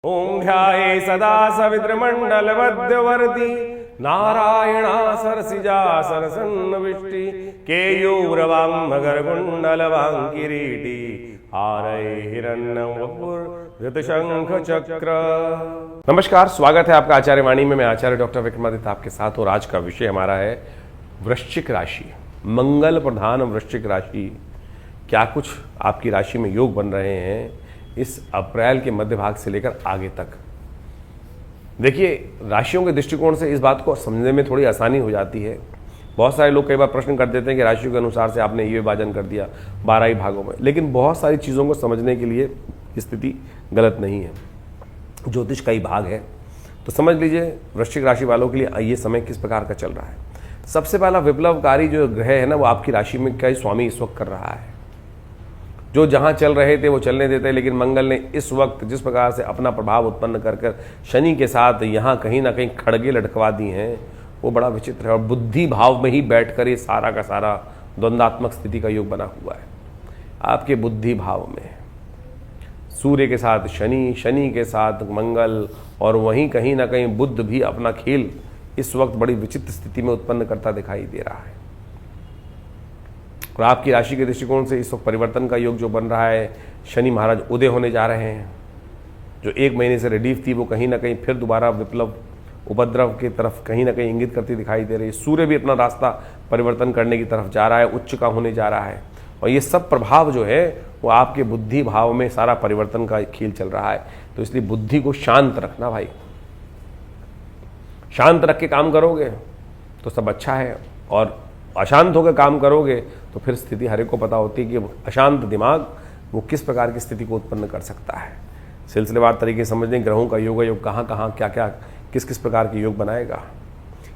ओम ध्याये सदा सवितृमण्डलमध्यवर्ती नारायणा सरसिजा सरसन्नविष्टि केयूरवाङ्मकरकुण्डलवाङ्किरीटी हारये हिरण्यवपुर्धृतशंख चक्र। नमस्कार, स्वागत है आपका आचार्य वाणी में। मैं आचार्य डॉक्टर विक्रमादित्य आपके साथ। और आज का विषय हमारा है वृश्चिक राशि, मंगल प्रधान वृश्चिक राशि। क्या कुछ आपकी राशि में योग बन रहे हैं इस अप्रैल के मध्य भाग से लेकर आगे तक। देखिए, राशियों के दृष्टिकोण से इस बात को समझने में थोड़ी आसानी हो जाती है। बहुत सारे लोग कई बार प्रश्न कर देते हैं कि राशियों के अनुसार से आपने ये विभाजन कर दिया 12 ही भागों में, लेकिन बहुत सारी चीज़ों को समझने के लिए स्थिति गलत नहीं है। ज्योतिष का ही भाग है, तो समझ लीजिए वृश्चिक राशि वालों के लिए ये समय किस प्रकार का चल रहा है। सबसे पहला विप्लवकारी जो ग्रह है ना, वो आपकी राशि में का स्वामी इस वक्त कर रहा है। जो जहां चल रहे थे वो चलने देते, लेकिन मंगल ने इस वक्त जिस प्रकार से अपना प्रभाव उत्पन्न कर शनि के साथ यहाँ कहीं ना कहीं खड़गे लटकवा दी हैं, वो बड़ा विचित्र है। और बुद्धि भाव में ही बैठकर ये सारा का सारा द्वंद्वात्मक स्थिति का योग बना हुआ है। आपके बुद्धि भाव में सूर्य के साथ शनि, शनि के साथ मंगल, और वहीं कहीं ना कहीं बुध भी अपना खेल इस वक्त बड़ी विचित्र स्थिति में उत्पन्न करता दिखाई दे रहा है। और आपकी राशि के दृष्टिकोण से इस वक्त परिवर्तन का योग जो बन रहा है, शनि महाराज उदय होने जा रहे हैं। जो एक महीने से रिलीफ थी वो कहीं ना कहीं फिर दोबारा विप्लव उपद्रव की तरफ कहीं ना कहीं इंगित करती दिखाई दे रही है। सूर्य भी अपना रास्ता परिवर्तन करने की तरफ जा रहा है, उच्च का होने जा रहा है। और ये सब प्रभाव जो है वो आपके बुद्धि भाव में सारा परिवर्तन का खेल चल रहा है। तो इसलिए बुद्धि को शांत रखना भाई, शांत रख के काम करोगे तो सब अच्छा है, और अशांत होकर काम करोगे तो फिर स्थिति हर एक को पता होती है कि अशांत दिमाग वो किस प्रकार की स्थिति को उत्पन्न कर सकता है। सिलसिलेवार तरीके से समझने ग्रहों का योग कहाँ कहाँ क्या क्या किस किस प्रकार के योग बनाएगा।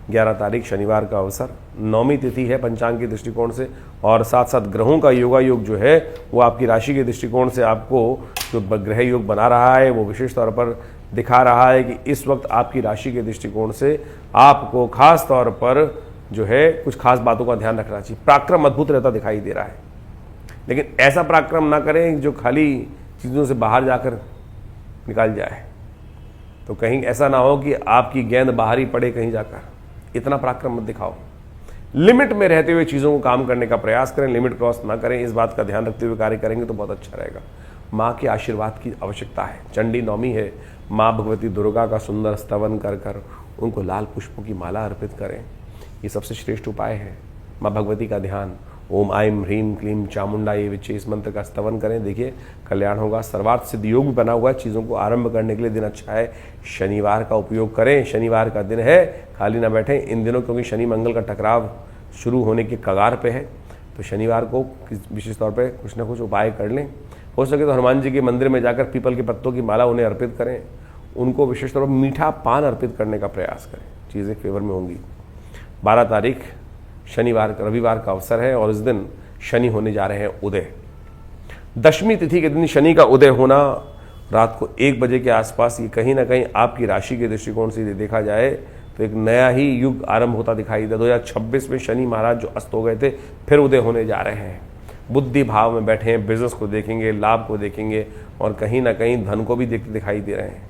11 तारीख शनिवार का अवसर, 9वीं तिथि है पंचांग के दृष्टिकोण से, और साथ साथ ग्रहों का योग जो है वो आपकी राशि के दृष्टिकोण से आपको जो ग्रह योग बना रहा है वो विशेष तौर पर दिखा रहा है कि इस वक्त आपकी राशि के दृष्टिकोण से आपको खास तौर पर जो है कुछ खास बातों का ध्यान रखना चाहिए। पराक्रम अद्भुत रहता दिखाई दे रहा है, लेकिन ऐसा पराक्रम ना करें जो खाली चीज़ों से बाहर जाकर निकाल जाए। तो कहीं ऐसा ना हो कि आपकी गेंद बाहर ही पड़े कहीं जाकर। इतना पराक्रम मत दिखाओ। लिमिट में रहते हुए चीज़ों को काम करने का प्रयास करें, लिमिट क्रॉस ना करें। इस बात का ध्यान रखते हुए कार्य करेंगे तो बहुत अच्छा रहेगा। माँ के आशीर्वाद की आवश्यकता है। चंडी नवमी है, माँ भगवती दुर्गा का सुंदर स्तवन कर उनको लाल पुष्पों की माला अर्पित करें। ये सबसे श्रेष्ठ उपाय है। माँ भगवती का ध्यान, ओम आइम ह्रीम क्लीम चामुंडाय विचे, इस मंत्र का स्तवन करें। देखिए कल्याण होगा। सर्वार्थ सिद्ध योग भी बना हुआ है। चीज़ों को आरंभ करने के लिए दिन अच्छा है। शनिवार का उपयोग करें, शनिवार का दिन है, खाली ना बैठें इन दिनों, क्योंकि शनि मंगल का टकराव शुरू होने के कगार पे है। तो शनिवार को विशेष तौर पर कुछ ना कुछ उपाय कर लें। हो सके तो हनुमान जी के मंदिर में जाकर पीपल के पत्तों की माला उन्हें अर्पित करें। उनको विशेष तौर पर मीठा पान अर्पित करने का प्रयास करें, चीज़ें फेवर में होंगी। 12 तारीख शनिवार रविवार का अवसर है, और इस दिन शनि होने जा रहे हैं उदय। 10वीं तिथि के दिन शनि का उदय होना रात को 1 बजे के आसपास, ये कहीं ना कहीं आपकी राशि के दृष्टिकोण से देखा जाए तो एक नया ही युग आरंभ होता दिखाई दे। 2026 में शनि महाराज जो अस्त हो गए थे फिर उदय होने जा रहे हैं। बुद्धि भाव में बैठे हैं, बिजनेस को देखेंगे, लाभ को देखेंगे, और कहीं ना कहीं धन को भी देखते दिखाई दे रहे हैं।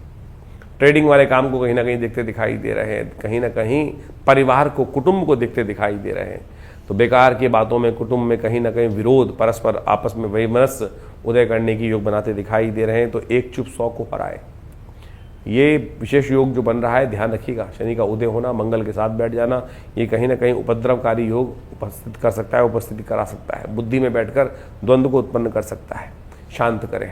ट्रेडिंग वाले काम को कहीं ना कहीं देखते दिखाई दे रहे हैं। कहीं ना कहीं परिवार को, कुटुंब को देखते दिखाई दे रहे हैं। तो बेकार की बातों में कुटुंब में कहीं ना कहीं विरोध, परस्पर आपस में वैमनस्य उदय करने की योग बनाते दिखाई दे रहे हैं। तो एक चुप 100 को हराए, ये विशेष योग जो बन रहा है ध्यान रखिएगा। शनि का उदय होना, मंगल के साथ बैठ जाना, ये कहीं ना कहीं उपद्रवकारी योग उपस्थित कर सकता है, उपस्थिति करा सकता है। बुद्धि में बैठकर द्वंद्व को उत्पन्न कर सकता है। शांत करें।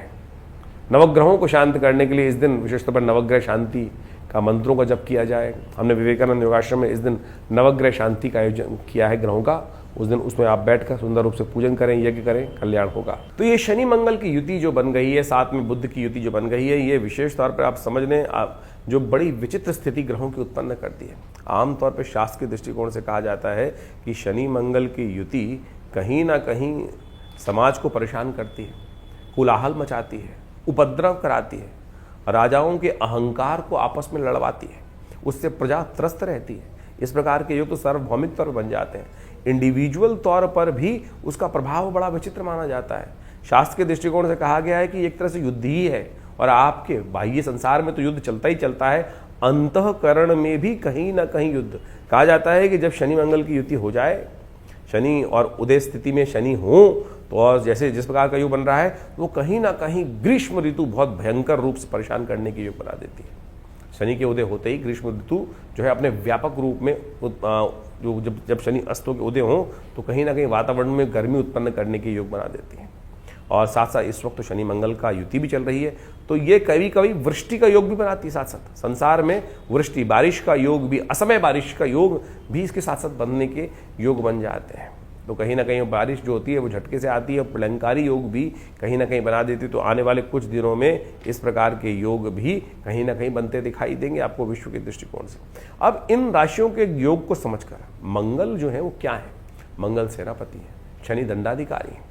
नवग्रहों को शांत करने के लिए इस दिन विशेष तौर पर नवग्रह शांति का मंत्रों का जप किया जाए। हमने विवेकानंद योगाश्रम में इस दिन नवग्रह शांति का आयोजन किया है ग्रहों का। उस दिन उसमें आप बैठकर सुंदर रूप से पूजन करें, यज्ञ करें, कल्याण होगा। तो ये शनि मंगल की युति जो बन गई है, साथ में बुध की युति जो बन गई है, ये विशेष तौर पर आप समझ लें जो बड़ी विचित्र स्थिति ग्रहों की उत्पन्न करती है। आमतौर पर शास्त्र के दृष्टिकोण से कहा जाता है कि शनि मंगल की युति कहीं ना कहीं समाज को परेशान करती है, कोलाहल मचाती है, उपद्रव कराती है, राजाओं के अहंकार को आपस में लड़वाती है, उससे प्रजा त्रस्त रहती है। इस प्रकार के योग तो सार्वभौमिक तौर पर बन जाते हैं। इंडिविजुअल तौर पर भी उसका प्रभाव बड़ा विचित्र माना जाता है। शास्त्र के दृष्टिकोण से कहा गया है कि एक तरह से युद्ध ही है, और आपके बाह्य संसार में तो युद्ध चलता ही चलता है, अंतःकरण में भी कहीं ना कहीं युद्ध। कहा जाता है कि जब शनि मंगल की युति हो जाए, शनि और उदय स्थिति में शनि हो, तो और जैसे जिस प्रकार का योग बन रहा है, वो कहीं ना कहीं ग्रीष्म ऋतु बहुत भयंकर रूप से परेशान करने की योग बना देती है। शनि के उदय होते ही ग्रीष्म ऋतु जो है अपने व्यापक रूप में जो जब शनि अस्त के उदय हो तो कहीं ना कहीं वातावरण में गर्मी उत्पन्न करने की योग बना देती है। और साथ साथ इस वक्त तो शनि मंगल का युति भी चल रही है, तो ये कभी कभी वृष्टि का योग भी बनाती है। साथ साथ संसार में वृष्टि बारिश का योग भी, असमय बारिश का योग भी इसके साथ साथ बनने के योग बन जाते हैं। तो कहीं ना कहीं बारिश जो होती है वो झटके से आती है, प्रलंकारी योग भी कहीं ना कहीं बना देती है। तो आने वाले कुछ दिनों में इस प्रकार के योग भी कहीं ना कहीं बनते दिखाई देंगे आपको विश्व के दृष्टिकोण से। अब इन राशियों के योग को समझकर मंगल जो है वो क्या है, मंगल सेनापति है, शनि दंडाधिकारी है,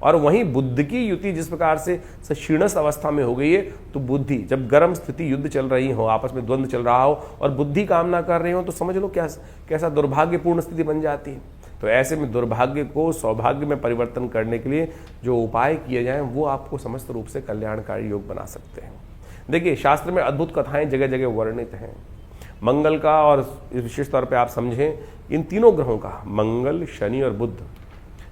और वहीं बुध की युति जिस प्रकार से क्षीणस्थ अवस्था में हो गई है, तो बुद्धि जब गर्म स्थिति, युद्ध चल रही हो, आपस में द्वंद्व चल रहा हो और बुद्धि काम ना कर रही हो, तो समझ लो कैसा दुर्भाग्यपूर्ण स्थिति बन जाती है। तो ऐसे में दुर्भाग्य को सौभाग्य में परिवर्तन करने के लिए जो उपाय किए जाएं वो आपको समस्त रूप से कल्याणकारी योग बना सकते हैं। देखिए, शास्त्र में अद्भुत कथाएं जगह जगह वर्णित हैं मंगल का, और विशेष तौर पे आप समझें इन तीनों ग्रहों का, मंगल, शनि और बुध,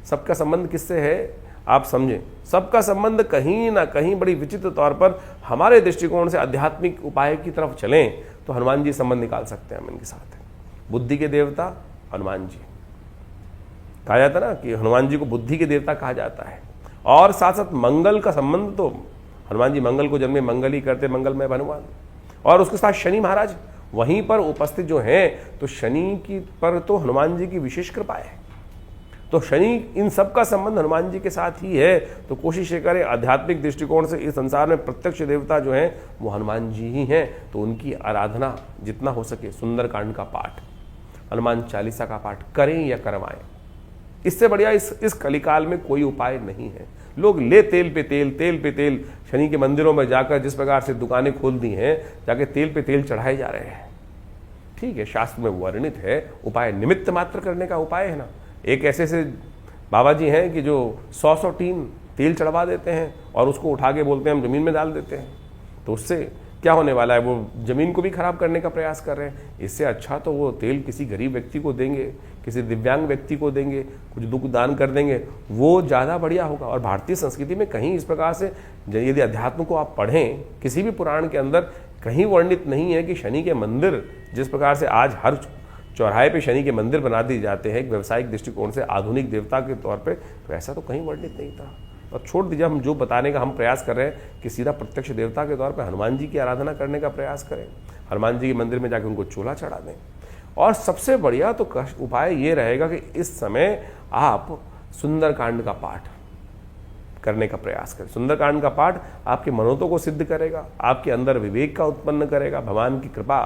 सबका संबंध किससे है आप समझें। सबका संबंध कहीं ना कहीं बड़ी विचित्र तौर पर हमारे दृष्टिकोण से आध्यात्मिक उपाय की तरफ चलें तो हनुमान जी संबंध निकाल सकते हैं हम इनके साथ। बुद्धि के देवता हनुमान जी, कहा जाता ना कि हनुमान जी को बुद्धि के देवता कहा जाता है। और साथ साथ मंगल का संबंध, तो हनुमान जी मंगल को जन्मे मंगल ही करते, मंगलमय हनुमान, और उसके साथ शनि महाराज वहीं पर उपस्थित जो हैं, तो शनि की पर तो हनुमान जी की विशेष कृपा है। तो शनि, इन सब का संबंध हनुमान जी के साथ ही है। तो कोशिश ये करें आध्यात्मिक दृष्टिकोण से इस संसार में प्रत्यक्ष देवता जो हैं वो हनुमान जी ही हैं, तो उनकी आराधना जितना हो सके, सुंदरकांड का पाठ, हनुमान चालीसा का पाठ करें या करवाएं। इससे बढ़िया इस कलिकाल में कोई उपाय नहीं है। लोग ले तेल पे तेल शनि के मंदिरों में जाकर जिस प्रकार से दुकानें खोल दी हैं, जाके तेल पे तेल चढ़ाए जा रहे हैं। ठीक है, शास्त्र में वर्णित है, उपाय निमित्त मात्र करने का उपाय है ना। एक ऐसे बाबा जी हैं कि जो 100 टीन तेल चढ़वा देते हैं और उसको उठा के बोलते हैं हम जमीन में डाल देते हैं। तो उससे क्या होने वाला है, वो जमीन को भी खराब करने का प्रयास कर रहे हैं। इससे अच्छा तो वो तेल किसी गरीब व्यक्ति को देंगे, किसी दिव्यांग व्यक्ति को देंगे, कुछ दुख दान कर देंगे, वो ज़्यादा बढ़िया होगा। और भारतीय संस्कृति में कहीं इस प्रकार से यदि अध्यात्म को आप पढ़ें, किसी भी पुराण के अंदर कहीं वर्णित नहीं है कि शनि के मंदिर, जिस प्रकार से आज हर चौराहे पे शनि के मंदिर बना दिए जाते हैं एक व्यवसायिक दृष्टिकोण से आधुनिक देवता के तौर पे, तो ऐसा तो कहीं वर्णित नहीं था। और छोड़ दीजिए, हम जो बताने का हम प्रयास कर रहे हैं कि सीधा प्रत्यक्ष देवता के तौर पे हनुमान जी की आराधना करने का प्रयास करें, हनुमान जी के मंदिर में जाकर उनको चूल्हा चढ़ा दें। और सबसे बढ़िया तो उपाय ये रहेगा कि इस समय आप सुंदरकांड का पाठ करने का प्रयास करें। सुंदरकांड का पाठ आपके मनोतों को सिद्ध करेगा, आपके अंदर विवेक का उत्पन्न करेगा, भगवान की कृपा,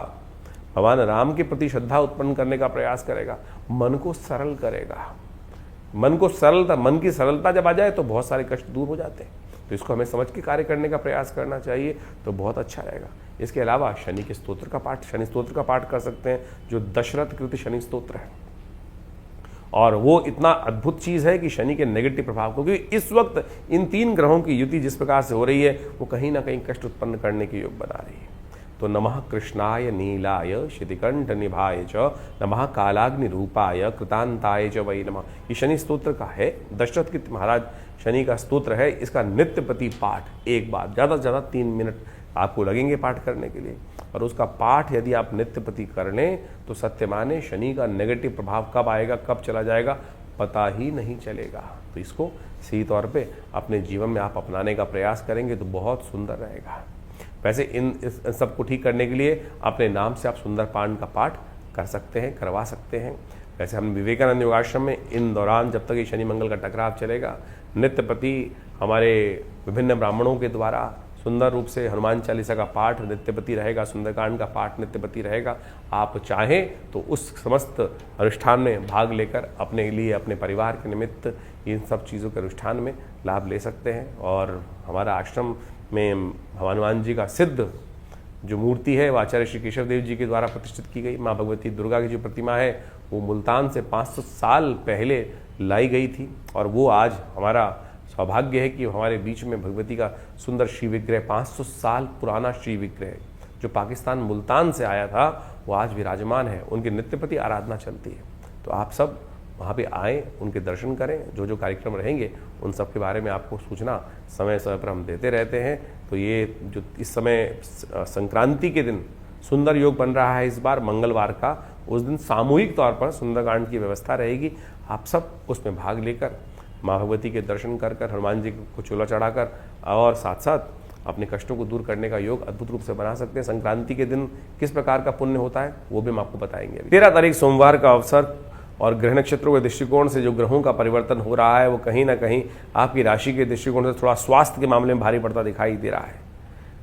भगवान राम के प्रति श्रद्धा उत्पन्न करने का प्रयास करेगा, मन को सरल करेगा। मन को सरलता, मन की सरलता जब आ जाए तो बहुत सारे कष्ट दूर हो जाते हैं। तो इसको हमें समझ के कार्य करने का प्रयास करना चाहिए, तो बहुत अच्छा रहेगा। इसके अलावा शनि के स्तोत्र का पाठ, शनि स्तोत्र का पाठ कर सकते हैं, जो दशरथ कृत शनि स्तोत्र है। और वो इतना अद्भुत चीज़ है कि शनि के नेगेटिव प्रभाव को, क्योंकि इस वक्त इन तीन ग्रहों की युति जिस प्रकार से हो रही है, वो कहीं ना कहीं कष्ट उत्पन्न करने के योग बना रही है। तो नमः कृष्णाय नीलाय शितिकंठ निभाय च, नमः कालाग्नि रूपाय कृतांताय च वै नमः। ये शनि स्तोत्र का है, दशरथ कृत महाराज शनि का स्तोत्र है। इसका नित्य प्रति पाठ एक बार, ज़्यादा से ज़्यादा 3 मिनट आपको लगेंगे पाठ करने के लिए। और उसका पाठ यदि आप नित्य प्रति कर लें तो सत्य माने शनि का नेगेटिव प्रभाव कब आएगा, कब चला जाएगा, पता ही नहीं चलेगा। तो इसको सही तौर पे अपने जीवन में आप अपनाने का प्रयास करेंगे तो बहुत सुंदर रहेगा। वैसे इन सबको ठीक करने के लिए अपने नाम से आप सुंदरकांड का पाठ कर सकते हैं, करवा सकते हैं। वैसे हम विवेकानंद योगाश्रम में इन दौरान जब तक ये शनि मंगल का टकराव चलेगा, नित्य प्रति हमारे विभिन्न ब्राह्मणों के द्वारा सुंदर रूप से हनुमान चालीसा का पाठ नित्यपति रहेगा, सुंदरकांड का पाठ नित्यपति रहेगा। आप चाहें तो उस समस्त अनुष्ठान में भाग लेकर अपने लिए, अपने परिवार के निमित्त इन सब चीज़ों के अनुष्ठान में लाभ ले सकते हैं। और हमारा आश्रम में हनुमान जी का सिद्ध जो मूर्ति है वो आचार्य श्री केशव देव जी के द्वारा प्रतिष्ठित की गई। माँ भगवती दुर्गा की जो प्रतिमा है वो मुल्तान से 500 साल पहले लाई गई थी, और वो आज हमारा सौभाग्य है कि हमारे बीच में भगवती का सुंदर श्री विग्रह, 500 साल पुराना श्री विग्रह जो पाकिस्तान मुल्तान से आया था, वो आज विराजमान है। उनके नित्यपति आराधना चलती है। तो आप सब वहाँ पे आएँ, उनके दर्शन करें। जो जो कार्यक्रम रहेंगे उन सब के बारे में आपको सूचना समय समय पर हम देते रहते हैं। तो ये जो इस समय संक्रांति के दिन सुंदर योग बन रहा है, इस बार मंगलवार का, उस दिन सामूहिक तौर पर सुंदरकांड की व्यवस्था रहेगी। आप सब उसमें भाग लेकर माँ भगवती के दर्शन कर कर, हनुमान जी को चूल्हा चढ़ाकर और साथ साथ अपने कष्टों को दूर करने का योग अद्भुत रूप से बना सकते हैं। संक्रांति के दिन किस प्रकार का पुण्य होता है वो भी हम आपको बताएंगे। 13 तारीख सोमवार का अवसर और ग्रह नक्षत्रों के दृष्टिकोण से जो ग्रहों का परिवर्तन हो रहा है वो कहीं ना कहीं आपकी राशि के दृष्टिकोण से थोड़ा स्वास्थ्य के मामले में भारी पड़ता दिखाई दे रहा है।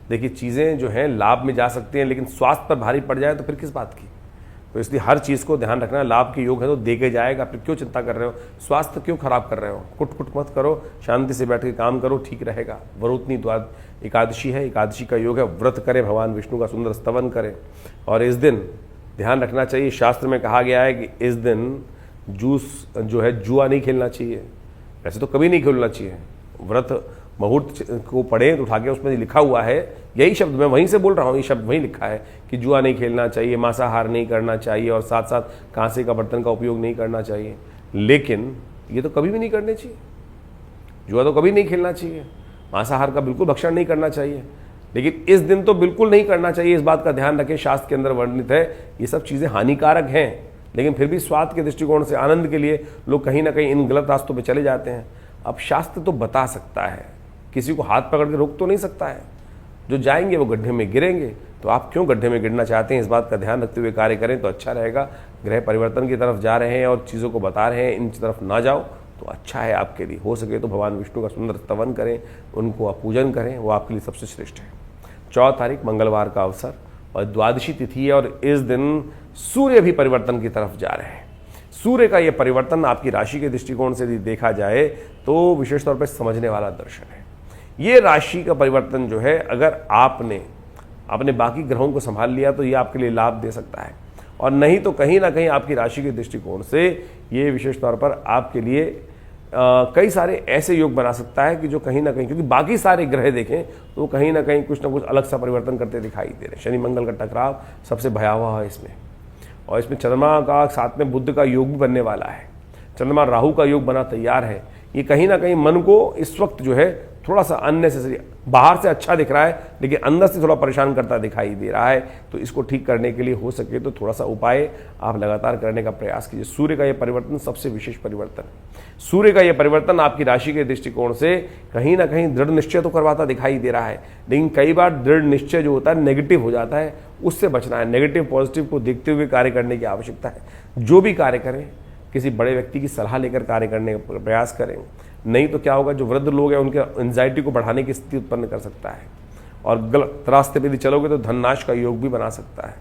देखिए, चीज़ें जो हैं लाभ में जा सकती हैं, लेकिन स्वास्थ्य पर भारी पड़ जाए तो फिर किस बात की। तो इसलिए हर चीज़ को ध्यान रखना। लाभ के योग है तो दे के जाएगा, फिर क्यों चिंता कर रहे हो, स्वास्थ्य क्यों खराब कर रहे हो। कुट कुट मत करो, शांति से बैठ के काम करो, ठीक रहेगा। वरुतनी द्वाद एकादशी है, एकादशी का योग है, व्रत करें, भगवान विष्णु का सुंदर स्तवन करें। और इस दिन ध्यान रखना चाहिए, शास्त्र में कहा गया है कि इस दिन जूस जो है जुआ नहीं खेलना चाहिए। वैसे तो कभी नहीं खेलना चाहिए। व्रत मुहूर्त को पढ़ें तो उठा के उसमें लिखा हुआ है, यही शब्द मैं वहीं से बोल रहा हूँ, ये शब्द वहीं लिखा है कि जुआ नहीं खेलना चाहिए, मांसाहार नहीं करना चाहिए और साथ साथ कांसे का बर्तन का उपयोग नहीं करना चाहिए। लेकिन ये तो कभी भी नहीं करनी चाहिए। जुआ तो कभी नहीं खेलना चाहिए, मांसाहार का बिल्कुल भक्षण नहीं करना चाहिए, लेकिन इस दिन तो बिल्कुल नहीं करना चाहिए। इस बात का ध्यान रखें, शास्त्र के अंदर वर्णित है। ये सब चीज़ें हानिकारक हैं, लेकिन फिर भी स्वास्थ्य के दृष्टिकोण से, आनंद के लिए लोग कहीं ना कहीं इन गलत रास्तों पर चले जाते हैं। अब शास्त्र तो बता सकता है, किसी को हाथ पकड़ के रोक तो नहीं सकता है। जो जाएंगे वो गड्ढे में गिरेंगे। तो आप क्यों गड्ढे में गिरना चाहते हैं, इस बात का ध्यान रखते हुए कार्य करें तो अच्छा रहेगा। ग्रह परिवर्तन की तरफ जा रहे हैं और चीज़ों को बता रहे हैं, इन तरफ ना जाओ तो अच्छा है आपके लिए। हो सके तो भगवान विष्णु का सुंदर स्तवन करें, उनको आप पूजन करें, वो आपके लिए सबसे श्रेष्ठ है। 14 तारीख मंगलवार का अवसर और द्वादशी तिथि है और इस दिन सूर्य भी परिवर्तन की तरफ जा रहे हैं। सूर्य का ये परिवर्तन आपकी राशि के दृष्टिकोण से यदि देखा जाए तो विशेष तौर पर समझने वाला दर्शन है। ये राशि का परिवर्तन जो है, अगर आपने अपने बाकी ग्रहों को संभाल लिया तो ये आपके लिए लाभ दे सकता है, और नहीं तो कहीं ना कहीं आपकी राशि के दृष्टिकोण से ये विशेष तौर पर आपके लिए कई सारे ऐसे योग बना सकता है कि जो कहीं ना कहीं, क्योंकि बाकी सारे ग्रह देखें तो कहीं ना कहीं कुछ ना कुछ अलग सा परिवर्तन करते दिखाई दे रहे हैं। शनि मंगल का टकराव सबसे भयावह है इसमें, और इसमें चंद्रमा का साथ में बुध का योग भी बनने वाला है। चंद्रमा राहु का योग बना तैयार है। ये कहीं ना कहीं मन को इस वक्त जो है थोड़ा सा अननेसेसरी, बाहर से अच्छा दिख रहा है लेकिन अंदर से थोड़ा परेशान करता दिखाई दे रहा है। तो इसको ठीक करने के लिए हो सके तो थोड़ा सा उपाय आप लगातार करने का प्रयास कीजिए। सूर्य का यह परिवर्तन सबसे विशेष परिवर्तन है। सूर्य का यह परिवर्तन आपकी राशि के दृष्टिकोण से कहीं ना कहीं दृढ़ निश्चय तो करवाता दिखाई दे रहा है, लेकिन कई बार दृढ़ निश्चय जो होता है नेगेटिव हो जाता है, उससे बचना है। नेगेटिव पॉजिटिव को देखते हुए कार्य करने की आवश्यकता है। जो भी कार्य करें किसी बड़े व्यक्ति की सलाह लेकर कार्य करने का प्रयास करें, नहीं तो क्या होगा, जो वृद्ध लोग हैं उनके एंजाइटी को बढ़ाने की स्थिति उत्पन्न कर सकता है, और गलत रास्ते पे यदि चलोगे तो धननाश का योग भी बना सकता है।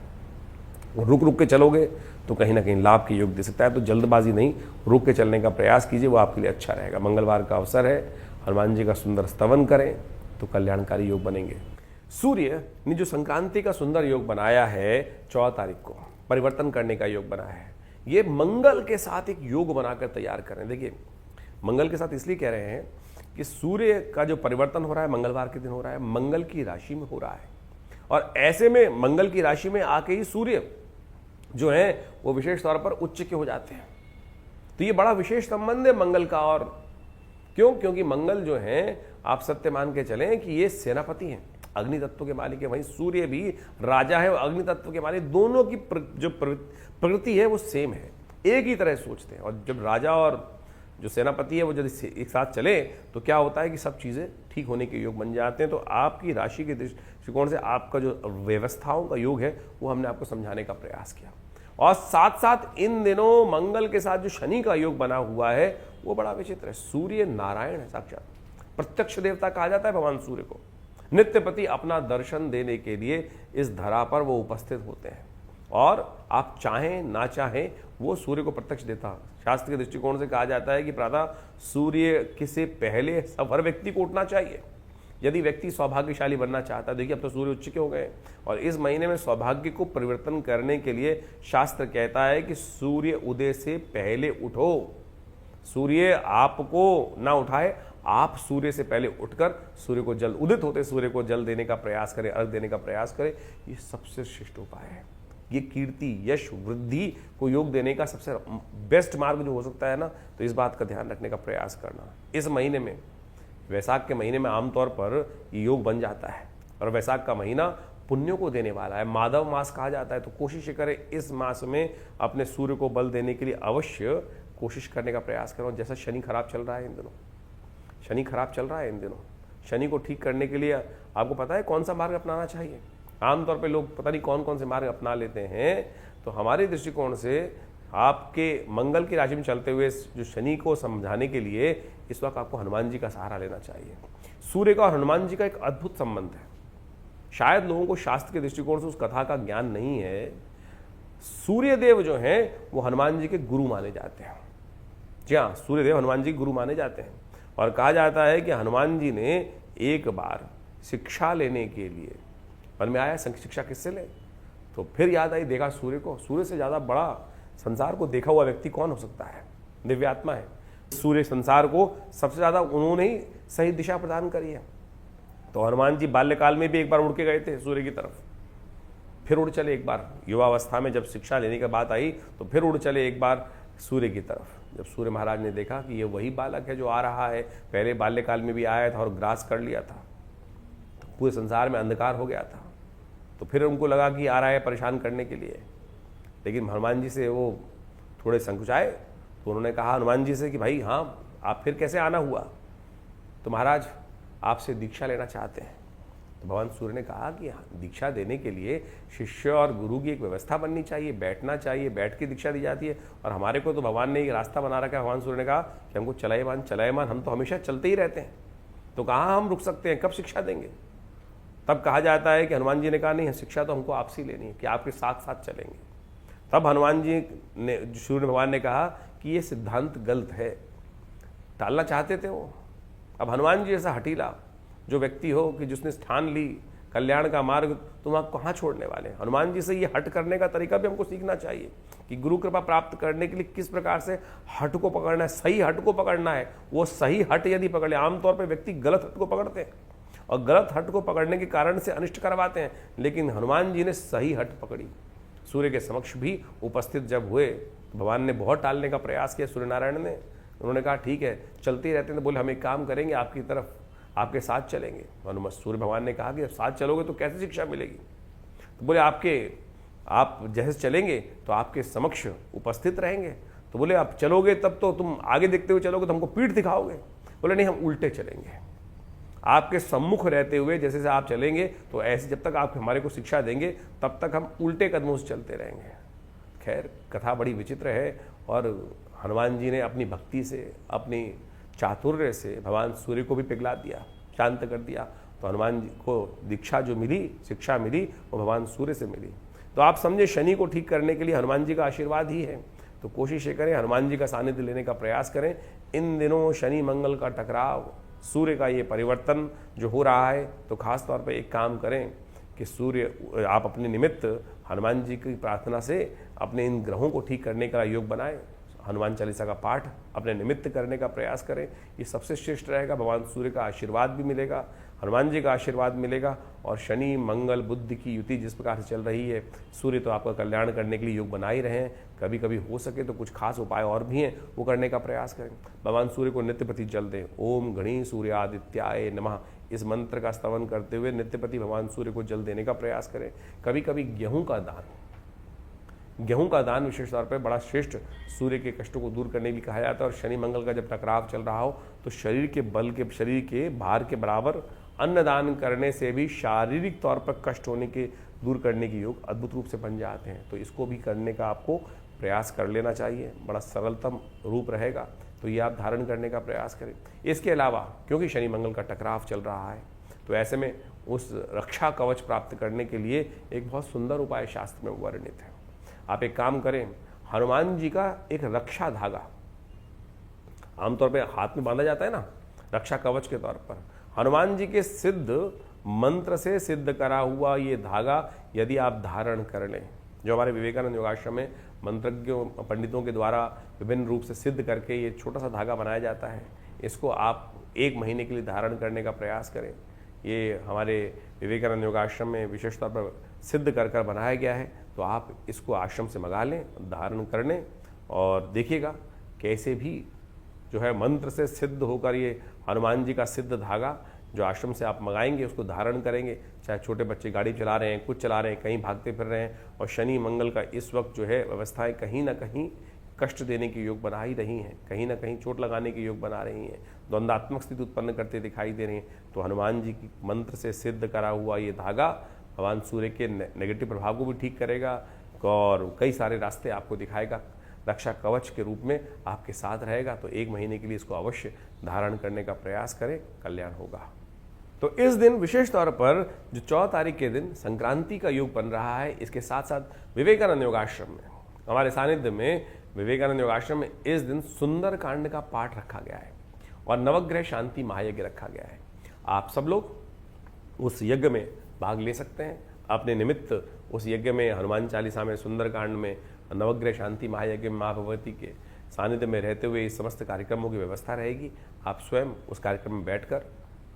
रुक रुक के चलोगे तो कहीं ना कहीं लाभ के योग दे सकता है। तो जल्दबाजी नहीं, रुक के चलने का प्रयास कीजिए, वो आपके लिए अच्छा रहेगा। मंगलवार का अवसर है, हनुमान जी का सुंदर स्तवन करें तो कल्याणकारी योग बनेंगे। सूर्य ने जो संक्रांति का सुंदर योग बनाया है 14 तारीख को, परिवर्तन करने का योग बनाया है, ये मंगल के साथ एक योग बनाकर तैयार करें। देखिए, मंगल के साथ इसलिए कह रहे हैं कि सूर्य का जो परिवर्तन हो रहा है मंगलवार के दिन हो रहा है, मंगल की राशि में हो रहा है, और ऐसे में मंगल की राशि में आके ही सूर्य जो है वो विशेष तौर पर उच्च के हो जाते हैं। तो ये बड़ा विशेष संबंध है मंगल का। और क्यों? क्योंकि मंगल जो है, आप सत्य मान के चलें कि ये सेनापति हैं, अग्नि तत्व के मालिक है। वहीं सूर्य भी राजा है और अग्नि तत्व के मालिक। दोनों की जो प्रकृति है वो सेम है, एक ही तरह सोचते हैं। और जब राजा और जो सेनापति है वो जब एक साथ चले तो क्या होता है कि सब चीज़ें ठीक होने के योग बन जाते हैं। तो आपकी राशि के दृष्टिकोण से आपका जो व्यवस्थाओं का योग है वो हमने आपको समझाने का प्रयास किया। और साथ साथ इन दिनों मंगल के साथ जो शनि का योग बना हुआ है वो बड़ा विचित्र है। सूर्य नारायण है, साक्षात प्रत्यक्ष देवता कहा जाता है भगवान सूर्य को। नित्यपति अपना दर्शन देने के लिए इस धरा पर वो उपस्थित होते हैं, और आप चाहें ना चाहें वो सूर्य को प्रत्यक्ष देता। शास्त्र के दृष्टिकोण से कहा जाता है कि प्रातः सूर्य से पहले हर व्यक्ति को उठना चाहिए यदि व्यक्ति सौभाग्यशाली बनना चाहता है। देखिए, अब तो सूर्य उच्च के हो गए, और इस महीने में सौभाग्य को परिवर्तन करने के लिए शास्त्र कहता है कि सूर्य उदय से पहले उठो। सूर्य आपको ना उठाए, आप सूर्य से पहले उठकर सूर्य को जल, उदित होते सूर्य को जल देने का प्रयास करें, अर्घ देने का प्रयास करें। ये सबसे श्रेष्ठ उपाय है। ये कीर्ति, यश, वृद्धि को योग देने का सबसे बेस्ट मार्ग जो हो सकता है ना, तो इस बात का ध्यान रखने का प्रयास करना। इस महीने में, वैशाख के महीने में आमतौर पर ये योग बन जाता है, और वैशाख का महीना पुण्यों को देने वाला है, माधव मास कहा जाता है। तो कोशिश करें इस मास में अपने सूर्य को बल देने के लिए अवश्य कोशिश करने का प्रयास करो। जैसा शनि खराब चल रहा है इन दिनों, शनि खराब चल रहा है इन दिनों, शनि को ठीक करने के लिए आपको पता है कौन सा मार्ग अपनाना चाहिए। आमतौर पे लोग पता नहीं कौन कौन से मार्ग अपना लेते हैं। तो हमारे दृष्टिकोण से आपके मंगल की राशि में चलते हुए जो शनि को समझाने के लिए इस वक्त आपको हनुमान जी का सहारा लेना चाहिए। सूर्य का और हनुमान जी का एक अद्भुत संबंध है। शायद लोगों को शास्त्र के दृष्टिकोण से उस कथा का ज्ञान नहीं है। सूर्यदेव जो हैं वो हनुमान जी के गुरु माने जाते हैं। जी हाँ, सूर्यदेव हनुमान जी गुरु माने जाते हैं, और कहा जाता है कि हनुमान जी ने एक बार शिक्षा लेने के लिए मन में आया, शिक्षा किससे ले, तो फिर याद आई, देखा सूर्य को। सूर्य से ज़्यादा बड़ा संसार को देखा हुआ व्यक्ति कौन हो सकता है? दिव्यात्मा है। सूर्य संसार को सबसे ज़्यादा उन्होंने ही सही दिशा प्रदान करी है। तो हनुमान जी बाल्यकाल में भी एक बार उड़ के गए थे सूर्य की तरफ, फिर उड़ चले एक बार युवावस्था में, जब शिक्षा लेने की बात आई तो फिर उड़ चले एक बार सूर्य की तरफ। जब सूर्य महाराज ने देखा कि ये वही बालक है जो आ रहा है, पहले बाल्यकाल में भी आया था और ग्रास कर लिया था, तो पूरे संसार में अंधकार हो गया था, तो फिर उनको लगा कि आ रहा है परेशान करने के लिए। लेकिन हनुमान जी से वो थोड़े संकुचाए, तो उन्होंने कहा हनुमान जी से कि भाई हाँ, आप फिर कैसे आना हुआ? तो महाराज आपसे दीक्षा लेना चाहते हैं। तो भगवान सूर्य ने कहा कि दीक्षा देने के लिए शिष्य और गुरु की एक व्यवस्था बननी चाहिए, बैठना चाहिए, बैठ के दीक्षा दी जाती है, और हमारे को तो भगवान ने एक रास्ता बना रखा है। भगवान सूर्य ने कहा कि हमको चलायमान, हम तो हमेशा चलते ही रहते हैं, तो कहाँ हम रुक सकते हैं, कब शिक्षा देंगे? तब कहा जाता है कि हनुमान जी ने कहा नहीं, शिक्षा तो हमको आपसे लेनी है, कि आपके साथ साथ चलेंगे। तब हनुमान जी ने, सूर्य भगवान ने कहा कि ये सिद्धांत गलत है, टालना चाहते थे वो। अब हनुमान जी ऐसा हठीला जो व्यक्ति हो कि जिसने ठान ली कल्याण का मार्ग, तुम आप कहाँ छोड़ने वाले? हनुमान जी से ये हट करने का तरीका भी हमको सीखना चाहिए कि गुरु कृपा प्राप्त करने के लिए किस प्रकार से हट को पकड़ना है, सही हट को पकड़ना है। वो सही हट यदि पकड़े, आमतौर पर व्यक्ति गलत हट को पकड़ते हैं और गलत हट को पकड़ने के कारण से अनिष्ट करवाते हैं, लेकिन हनुमान जी ने सही हट पकड़ी। सूर्य के समक्ष भी उपस्थित जब हुए तो भगवान ने बहुत टालने का प्रयास किया सूर्य नारायण ने। उन्होंने कहा ठीक है, चलते ही रहते हैं। तो बोले हम एक काम करेंगे, आपकी तरफ आपके साथ चलेंगे। हनुमान सूर्य भगवान ने कहा कि साथ चलोगे तो कैसे शिक्षा मिलेगी? तो बोले आप जैसे चलेंगे तो आपके समक्ष उपस्थित रहेंगे। तो बोले आप चलोगे तब तो तुम आगे देखते हुए चलोगे तो हमको पीठ दिखाओगे। बोले नहीं, हम उल्टे चलेंगे, आपके सम्मुख रहते हुए जैसे जैसे आप चलेंगे तो ऐसे जब तक आप हमारे को शिक्षा देंगे तब तक हम उल्टे कदमों से चलते रहेंगे। खैर, कथा बड़ी विचित्र है, और हनुमान जी ने अपनी भक्ति से, अपनी चातुर्य से भगवान सूर्य को भी पिघला दिया, शांत कर दिया। तो हनुमान जी को दीक्षा जो मिली, शिक्षा मिली, वो भगवान सूर्य से मिली। तो आप समझे, शनि को ठीक करने के लिए हनुमान जी का आशीर्वाद ही है। तो कोशिश ये करें, हनुमान जी का सानिध्य लेने का प्रयास करें। इन दिनों शनि मंगल का टकराव, सूर्य का ये परिवर्तन जो हो रहा है, तो खास तौर पर एक काम करें कि सूर्य, आप अपने निमित्त हनुमान जी की प्रार्थना से अपने इन ग्रहों को ठीक करने का योग बनाएं। हनुमान चालीसा का पाठ अपने निमित्त करने का प्रयास करें, ये सबसे श्रेष्ठ रहेगा। भगवान सूर्य का आशीर्वाद भी मिलेगा, हनुमान जी का आशीर्वाद मिलेगा, और शनि मंगल बुध की युति जिस प्रकार से चल रही है, सूर्य तो आपका कल्याण करने के लिए योग बना ही रहे हैं। कभी कभी हो सके तो कुछ खास उपाय और भी हैं, वो करने का प्रयास करें। भगवान सूर्य को नित्य प्रति जल दें। ओम गणी सूर्यादित्याय नमः, इस मंत्र का स्तवन करते हुए नित्य प्रति भगवान सूर्य को जल देने का प्रयास करें। कभी कभी गेहूं का दान विशेष तौर पर बड़ा श्रेष्ठ, सूर्य के कष्टों को दूर करने के लिए कहा जाता है। और शनि मंगल का जब टकराव चल रहा हो तो शरीर के बल के, शरीर के भार के बराबर अन्न दान करने से भी शारीरिक तौर पर कष्ट होने के दूर करने के योग अद्भुत रूप से बन जाते हैं। तो इसको भी करने का आपको प्रयास कर लेना चाहिए, बड़ा सरलतम रूप रहेगा। तो ये आप धारण करने का प्रयास करें। इसके अलावा क्योंकि शनि मंगल का टकराव चल रहा है, तो ऐसे में उस रक्षा कवच प्राप्त करने के लिए एक बहुत सुंदर उपाय शास्त्र में वर्णित है। आप एक काम करें, हनुमान जी का एक रक्षा धागा आमतौर पे हाथ में बांधा जाता है ना, रक्षा कवच के तौर पर, हनुमान जी के सिद्ध मंत्र से सिद्ध करा हुआ ये धागा यदि आप धारण कर लें, जो हमारे विवेकानंद योगाश्रम में मंत्रज्ञों पंडितों के द्वारा विभिन्न रूप से सिद्ध करके ये छोटा सा धागा बनाया जाता है, इसको आप 1 महीने के लिए धारण करने का प्रयास करें। ये हमारे विवेकानंद योगाश्रम में विशेष तौर पर सिद्ध कर कर बनाया गया है, तो आप इसको आश्रम से मंगा लें, धारण कर लें और देखिएगा कैसे भी जो है मंत्र से सिद्ध होकर ये हनुमान जी का सिद्ध धागा जो आश्रम से आप मंगाएंगे उसको धारण करेंगे। चाहे छोटे बच्चे गाड़ी चला रहे हैं, कुछ चला रहे हैं, कहीं भागते फिर रहे हैं, और शनि मंगल का इस वक्त जो है व्यवस्थाएं कहीं ना कहीं कष्ट देने के योग बना ही रही हैं, कहीं ना कहीं चोट लगाने के योग बना रही हैं, द्वंद्वात्मक स्थिति उत्पन्न करते दिखाई दे रही हैं। तो हनुमान जी की मंत्र से सिद्ध करा हुआ ये धागा भगवान सूर्य के नेगेटिव प्रभाव को भी ठीक करेगा और कई सारे रास्ते आपको दिखाएगा, रक्षा कवच के रूप में आपके साथ रहेगा। तो 1 महीने के लिए इसको अवश्य धारण करने का प्रयास करें, कल्याण होगा। तो इस दिन विशेष तौर पर जो 14 तारीख के दिन संक्रांति का योग बन रहा है, इसके साथ साथ विवेकानंद योगाश्रम में, हमारे सानिध्य में विवेकानंद योगाश्रम में इस दिन सुंदर कांड का पाठ रखा गया है और नवग्रह शांति महायज्ञ रखा गया है। आप सब लोग उस यज्ञ में भाग ले सकते हैं। अपने निमित्त उस यज्ञ में हनुमान चालीसा में, सुंदर कांड में, नवग्रह शांति महायज्ञ में माँ भगवती के सानिध्य में रहते हुए इस समस्त कार्यक्रमों की व्यवस्था रहेगी। आप स्वयं उस कार्यक्रम में बैठकर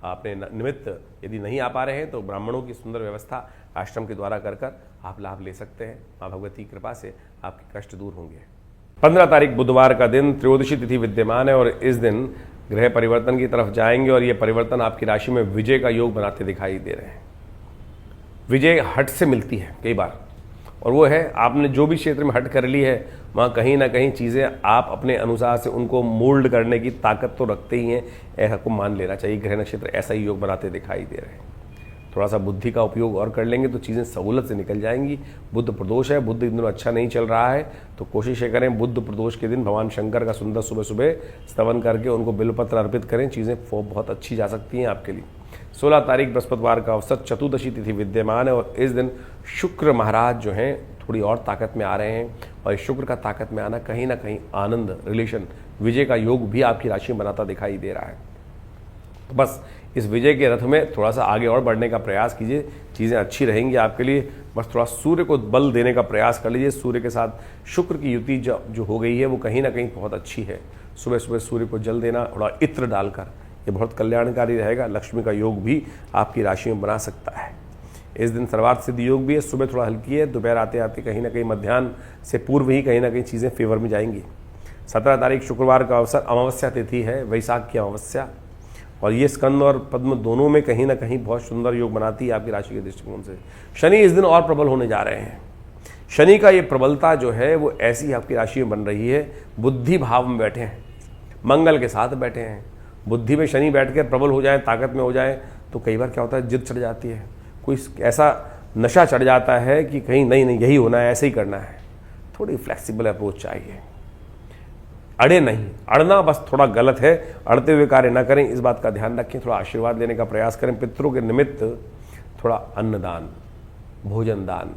अपने निमित्त यदि नहीं आ पा रहे हैं तो ब्राह्मणों की सुंदर व्यवस्था आश्रम के द्वारा कर आप लाभ ले सकते हैं। माँ भगवती की कृपा से आपके कष्ट दूर होंगे। 15 तारीख बुधवार का दिन त्रयोदशी तिथि विद्यमान है और इस दिन ग्रह परिवर्तन की तरफ जाएंगे और ये परिवर्तन आपकी राशि में विजय का योग बनाते दिखाई दे रहे हैं। विजय हट से मिलती है कई बार, और वो है आपने जो भी क्षेत्र में हट कर ली है वहाँ कहीं ना कहीं चीज़ें आप अपने अनुसार से उनको मोल्ड करने की ताकत तो रखते ही हैं, ऐसा को मान लेना चाहिए। ग्रह नक्षत्र ऐसा ही योग बनाते दिखाई दे रहे हैं। थोड़ा सा बुद्धि का उपयोग और कर लेंगे तो चीज़ें सहूलत से निकल जाएंगी। बुद्ध प्रदोष है, बुद्ध इन दिनों अच्छा नहीं चल रहा है, तो कोशिश ये करें बुद्ध प्रदोष के दिन भगवान शंकर का सुंदर सुबह सुबह स्तवन करके उनको बिल्वपत्र अर्पित करें। चीज़ें बहुत अच्छी जा सकती हैं आपके लिए। 16 तारीख बृहस्पतिवार का अवसर चतुर्दशी तिथि विद्यमान है और इस दिन शुक्र महाराज जो हैं थोड़ी और ताकत में आ रहे हैं और इस शुक्र का ताकत में आना कहीं ना कहीं आनंद, रिलेशन, विजय का योग भी आपकी राशि में बनाता दिखाई दे रहा है। तो बस इस विजय के रथ में थोड़ा सा आगे और बढ़ने का प्रयास कीजिए, चीज़ें अच्छी रहेंगी आपके लिए। बस थोड़ा सूर्य को बल देने का प्रयास कर लीजिए। सूर्य के साथ शुक्र की युति जो हो गई है वो कहीं ना कहीं बहुत अच्छी है। सुबह सुबह सूर्य को जल देना, थोड़ा इत्र डालकर, ये बहुत कल्याणकारी रहेगा। लक्ष्मी का योग भी आपकी राशि में बना सकता है। इस दिन सर्वार्थ सिद्ध योग भी है। सुबह थोड़ा हल्की है, दोपहर आते आते कहीं ना कहीं मध्याह्न से पूर्व ही कहीं ना कहीं चीज़ें फेवर में जाएंगी। 17 तारीख शुक्रवार का अवसर अमावस्या तिथि है, वैशाख की अमावस्या, और ये स्कंद और पद्म दोनों में कहीं ना कहीं बहुत सुंदर योग बनाती है आपकी राशि के दृष्टिकोण से। शनि इस दिन और प्रबल होने जा रहे हैं। शनि का ये प्रबलता जो है वो ऐसी आपकी राशि में बन रही है, बुद्धि भाव में बैठे हैं, मंगल के साथ बैठे हैं। बुद्धि में शनि बैठ कर प्रबल हो जाए, ताकत में हो जाए तो कई बार क्या होता है, जिद चढ़ जाती है, कोई ऐसा नशा चढ़ जाता है कि कहीं नहीं यही होना है, ऐसे ही करना है। थोड़ी फ्लेक्सिबल अप्रोच चाहिए, अड़े नहीं, अड़ना बस थोड़ा गलत है, अड़ते हुए कार्य ना करें, इस बात का ध्यान रखें। थोड़ा आशीर्वाद लेने का प्रयास करें। पितरों के निमित्त थोड़ा अन्नदान, भोजन दान,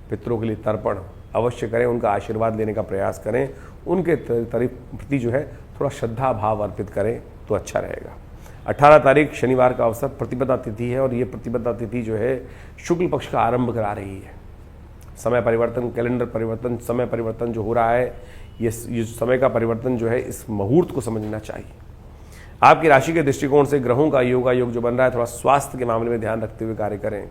पितरों के लिए तर्पण अवश्य करें, उनका आशीर्वाद लेने का प्रयास करें, उनके प्रति जो है थोड़ा श्रद्धा भाव अर्पित करें तो अच्छा रहेगा। 18 तारीख शनिवार का अवसर प्रतिपदा तिथि है और ये प्रतिपदा तिथि जो है शुक्ल पक्ष का आरंभ करा रही है। समय परिवर्तन, कैलेंडर परिवर्तन, समय परिवर्तन जो हो रहा है, ये समय का परिवर्तन जो है इस मुहूर्त को समझना चाहिए। आपकी राशि के दृष्टिकोण से ग्रहों का योग जो बन रहा है, थोड़ा स्वास्थ्य के मामले में ध्यान रखते हुए कार्य करें।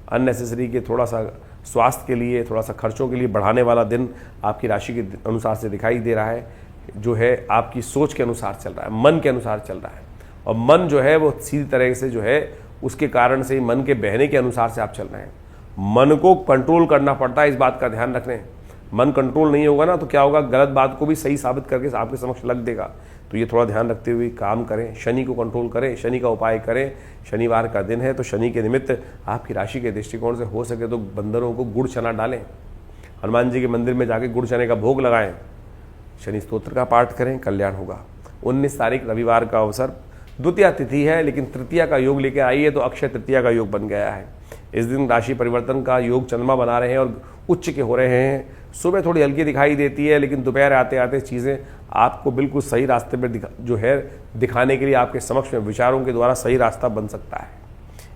अननेसेसरी के थोड़ा सा स्वास्थ्य के लिए, थोड़ा सा खर्चों के लिए बढ़ाने वाला दिन आपकी राशि के अनुसार से दिखाई दे रहा है, जो है आपकी सोच के अनुसार चल रहा है, मन के अनुसार चल रहा है। और मन जो है वो सीधी तरह से जो है उसके कारण से मन के बहने के अनुसार से आप चल रहे हैं। मन को कंट्रोल करना पड़ता है, इस बात का ध्यान रखें। मन कंट्रोल नहीं होगा ना तो क्या होगा, गलत बात को भी सही साबित करके आपके समक्ष लग देगा। तो ये थोड़ा ध्यान रखते हुए काम करें, शनि को कंट्रोल करें, शनि का उपाय करें। शनिवार का दिन है तो शनि के निमित्त आपकी राशि के दृष्टिकोण से हो सके तो बंदरों को गुड़ चना डालें, हनुमान जी के मंदिर में जाके गुड़ चने का भोग लगाएं, शनि स्तोत्र का पाठ करें, कल्याण होगा। 19 तारीख रविवार का अवसर द्वितीया तिथि है, लेकिन तृतीया का योग लेकर आई है तो अक्षय तृतीया का योग बन गया है। इस दिन राशि परिवर्तन का योग चंद्रमा बना रहे हैं और उच्च के हो रहे हैं। सुबह थोड़ी हल्की दिखाई देती है, लेकिन दोपहर आते आते चीज़ें आपको बिल्कुल सही रास्ते पर जो है दिखाने के लिए आपके समक्ष में विचारों के द्वारा सही रास्ता बन सकता है।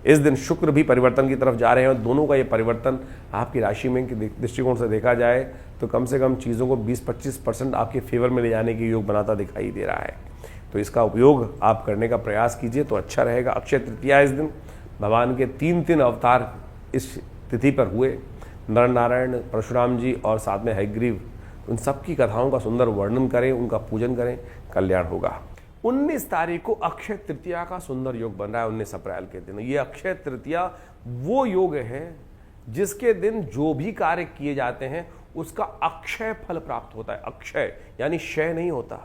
इस दिन शुक्र भी परिवर्तन की तरफ जा रहे हैं और दोनों का ये परिवर्तन आपकी राशि में दृष्टिकोण से देखा जाए तो कम से कम चीज़ों को 20-25% आपके फेवर में ले जाने की योग बनाता दिखाई दे रहा है। तो इसका उपयोग आप करने का प्रयास कीजिए तो अच्छा रहेगा। अक्षय तृतीया इस दिन भगवान के तीन अवतार इस तिथि पर हुए, नर नारायण, परशुराम जी और साथ में हयग्रीव। उन सब की कथाओं का सुंदर वर्णन करें, उनका पूजन करें, कल्याण होगा। 19 तारीख को अक्षय तृतीया का सुंदर योग बन रहा है। 19 अप्रैल के दिन ये अक्षय तृतीया वो योग है जिसके दिन जो भी कार्य किए जाते हैं उसका अक्षय फल प्राप्त होता है। अक्षय यानी क्षय नहीं होता।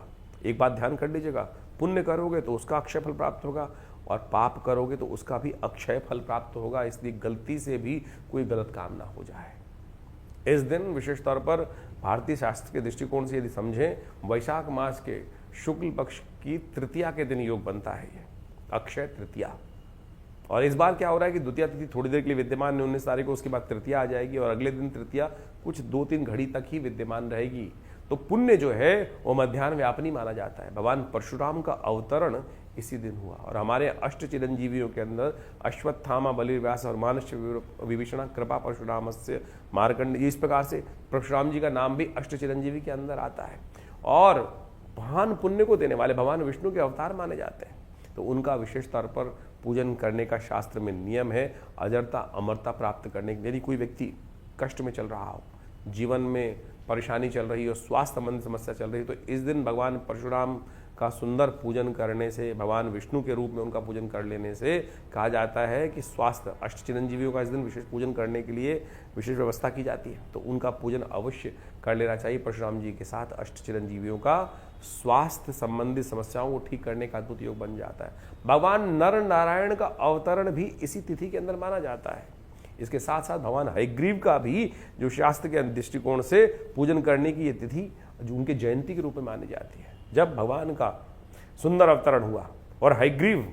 एक बात ध्यान कर लीजिएगा, पुण्य करोगे तो उसका अक्षय फल प्राप्त होगा और पाप करोगे तो उसका भी अक्षय फल प्राप्त होगा। इसलिए गलती से भी कोई गलत काम ना हो जाए। इस दिन विशेष तौर पर भारतीय शास्त्र के दृष्टिकोण से यदि समझें, वैशाख मास के शुक्ल पक्ष की तृतीया के दिन योग बनता है ये अक्षय तृतीया। और इस बार क्या हो रहा है कि द्वितीया तिथि थोड़ी देर के लिए विद्यमान है 19 तारीख को, उसके बाद तृतीया आ जाएगी और अगले दिन तृतीया कुछ 2-3 घड़ी तक ही विद्यमान रहेगी। तो पुण्य जो है वो मध्याह्न व्यापनी माना जाता है। भगवान परशुराम का अवतरण इसी दिन हुआ और हमारे अष्ट चिरंजीवियों के अंदर अश्वत्थामा, बलिर्व्यास और मानस विभीषण, कृपा परशुरामस्य मार्कंड, इस प्रकार से परशुराम जी का नाम भी अष्ट चिरंजीवी के अंदर आता है। और महान पुण्य को देने वाले भगवान विष्णु के अवतार माने जाते हैं, तो उनका विशेष तौर पर पूजन करने का शास्त्र में नियम है। अजरता अमरता प्राप्त करने के, यदि कोई व्यक्ति कष्ट में चल रहा हो, जीवन में परेशानी चल रही हो, स्वास्थ्य संबंधी समस्या चल रही है, तो इस दिन भगवान परशुराम का सुंदर पूजन करने से, भगवान विष्णु के रूप में उनका पूजन कर लेने से कहा जाता है कि स्वास्थ्य, अष्ट चिरंजीवियों का इस दिन विशेष पूजन करने के लिए विशेष व्यवस्था की जाती है, तो उनका पूजन अवश्य कर लेना चाहिए। परशुराम जी के साथ अष्ट चिरंजीवियों का स्वास्थ्य संबंधी समस्याओं को ठीक करने का अद्भुत योग बन जाता है। भगवान नर नारायण का अवतरण भी इसी तिथि के अंदर माना जाता है। इसके साथ साथ भगवान हयग्रीव का भी जो शास्त्र के दृष्टिकोण से पूजन करने की ये तिथि जो उनके जयंती के रूप में मानी जाती है। जब भगवान का सुंदर अवतरण हुआ और हयग्रीव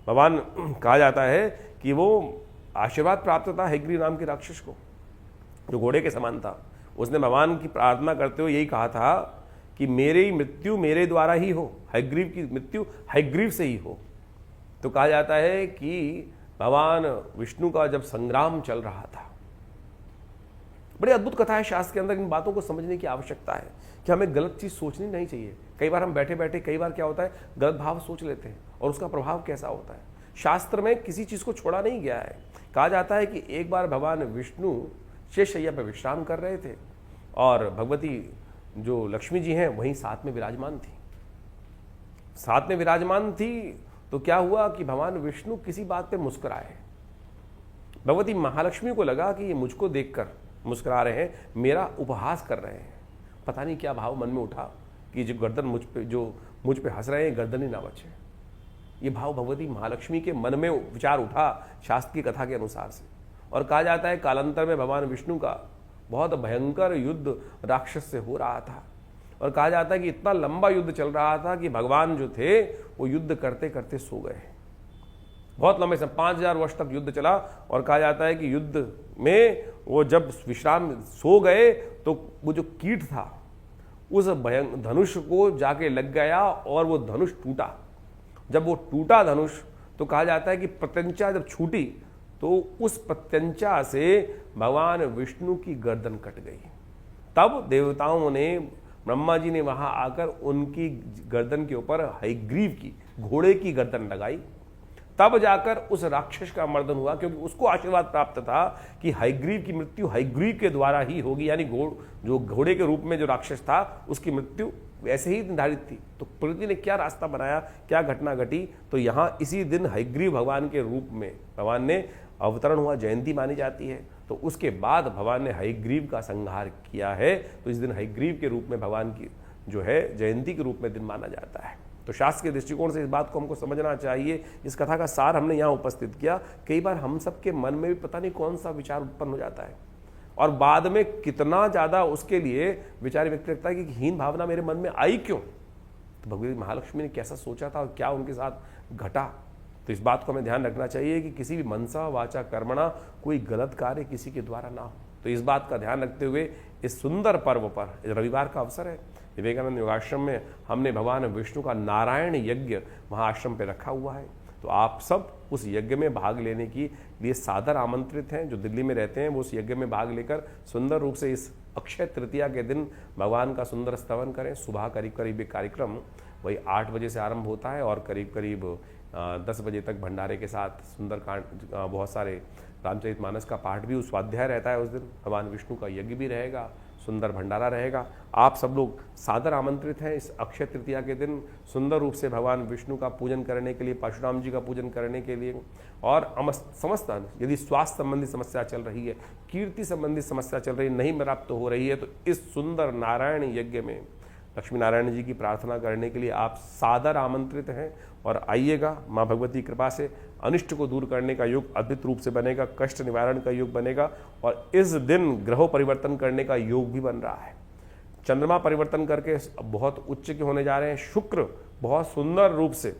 भगवान कहा जाता है कि वो आशीर्वाद प्राप्त था हयग्रीव नाम के राक्षस को, जो घोड़े के समान था। उसने भगवान की प्रार्थना करते हुए यही कहा था कि मेरी मृत्यु मेरे द्वारा ही हो, हयग्रीव की मृत्यु हयग्रीव से ही हो। तो कहा जाता है कि भगवान विष्णु का जब संग्राम चल रहा था, बड़ी अद्भुत कथा है शास्त्र के अंदर। इन बातों को समझने की आवश्यकता है कि हमें गलत चीज सोचनी नहीं चाहिए। कई बार हम बैठे बैठे कई बार क्या होता है गलत भाव सोच लेते हैं और उसका प्रभाव कैसा होता है। शास्त्र में किसी चीज को छोड़ा नहीं गया है। कहा जाता है कि एक बार भगवान विष्णु शेषशैया पर विश्राम कर रहे थे और भगवती जो लक्ष्मी जी हैं वहीं साथ में विराजमान थी। तो क्या हुआ कि भगवान विष्णु किसी बात पे मुस्कुराए। भगवती महालक्ष्मी को लगा कि ये मुझको देखकर मुस्कुरा रहे हैं, मेरा उपहास कर रहे हैं। पता नहीं क्या भाव मन में उठा कि जो गर्दन मुझ पे हंस रहे हैं, गर्दन ही ना बचे। ये भाव भगवती महालक्ष्मी के मन में विचार उठा शास्त्र की कथा के अनुसार से। और कहा जाता है कालांतर में भगवान विष्णु का बहुत भयंकर युद्ध राक्षस से हो रहा था। और कहा जाता है कि इतना लंबा युद्ध चल रहा था कि भगवान जो थे वो युद्ध करते करते सो गए। बहुत लंबे समय 5000 वर्ष तक युद्ध चला। और कहा जाता है कि युद्ध में वो जब विश्राम सो गए तो वो जो कीट था उस धनुष को जाके लग गया और वो धनुष टूटा। जब वो टूटा धनुष तो कहा जाता है कि प्रत्यंचा जब छूटी तो उस प्रत्यंचा से भगवान विष्णु की गर्दन कट गई। तब देवताओं ने, ब्रह्मा जी ने वहां आकर उनकी गर्दन के ऊपर हयग्रीव की, घोड़े की गर्दन लगाई। तब जाकर उस राक्षस का मर्दन हुआ, क्योंकि उसको आशीर्वाद प्राप्त था कि हयग्रीव की मृत्यु हयग्रीव के द्वारा ही होगी। यानी जो घोड़े के रूप में जो राक्षस था उसकी मृत्यु वैसे ही निर्धारित थी। तो प्रकृति ने क्या रास्ता बनाया, क्या घटना घटी, तो यहाँ इसी दिन हयग्रीव भगवान के रूप में भगवान ने अवतरण हुआ, जयंती मानी जाती है। तो उसके बाद भगवान ने हयग्रीव का संहार किया है। तो इस दिन हयग्रीव के रूप में भगवान की जो है जयंती के रूप में दिन माना जाता है। तो शास्त्र के दृष्टिकोण से इस बात को हमको समझना चाहिए। इस कथा का सार हमने यहाँ उपस्थित किया। कई बार हम सबके मन में भी पता नहीं कौन सा विचार उत्पन्न हो जाता है और बाद में कितना ज़्यादा उसके लिए विचार व्यक्त करता है कि हीन भावना मेरे मन में आई क्यों। तो भगवती महालक्ष्मी ने कैसा सोचा था और क्या उनके साथ घटा। तो इस बात को हमें ध्यान रखना चाहिए कि किसी भी मनसा वाचा कर्मणा कोई गलत कार्य किसी के द्वारा ना हो। तो इस बात का ध्यान रखते हुए इस सुंदर पर्व पर, रविवार का अवसर है, विवेकानंद योगाश्रम में हमने भगवान विष्णु का नारायण यज्ञ वहाँ आश्रम पे रखा हुआ है। तो आप सब उस यज्ञ में भाग लेने के लिए सादर आमंत्रित हैं। जो दिल्ली में रहते हैं वो उस यज्ञ में भाग लेकर सुंदर रूप से इस अक्षय तृतीया के दिन भगवान का सुंदर स्तवन करें। सुबह करीब करीब कार्यक्रम वही 8 बजे से आरंभ होता है और करीब करीब 10 बजे तक भंडारे के साथ सुंदरकांड, बहुत सारे रामचरितमानस का पाठ भी, उस स्वाध्याय रहता है उस दिन, भगवान विष्णु का यज्ञ भी रहेगा, सुंदर भंडारा रहेगा। आप सब लोग सादर आमंत्रित हैं इस अक्षय तृतीया के दिन सुंदर रूप से भगवान विष्णु का पूजन करने के लिए, परशुराम जी का पूजन करने के लिए। और समस्त यदि स्वास्थ्य संबंधी समस्या चल रही है, कीर्ति संबंधी समस्या चल रही है, नहीं प्राप्त हो रही है, तो इस सुंदर नारायण यज्ञ में लक्ष्मी नारायण जी की प्रार्थना करने के लिए आप सादर आमंत्रित हैं और आइएगा। माँ भगवती कृपा से अनिष्ट को दूर करने का योग अद्भुत रूप से बनेगा, कष्ट निवारण का योग बनेगा और इस दिन ग्रहों परिवर्तन करने का योग भी बन रहा है। चंद्रमा परिवर्तन करके बहुत उच्च के होने जा रहे हैं, शुक्र बहुत सुंदर रूप से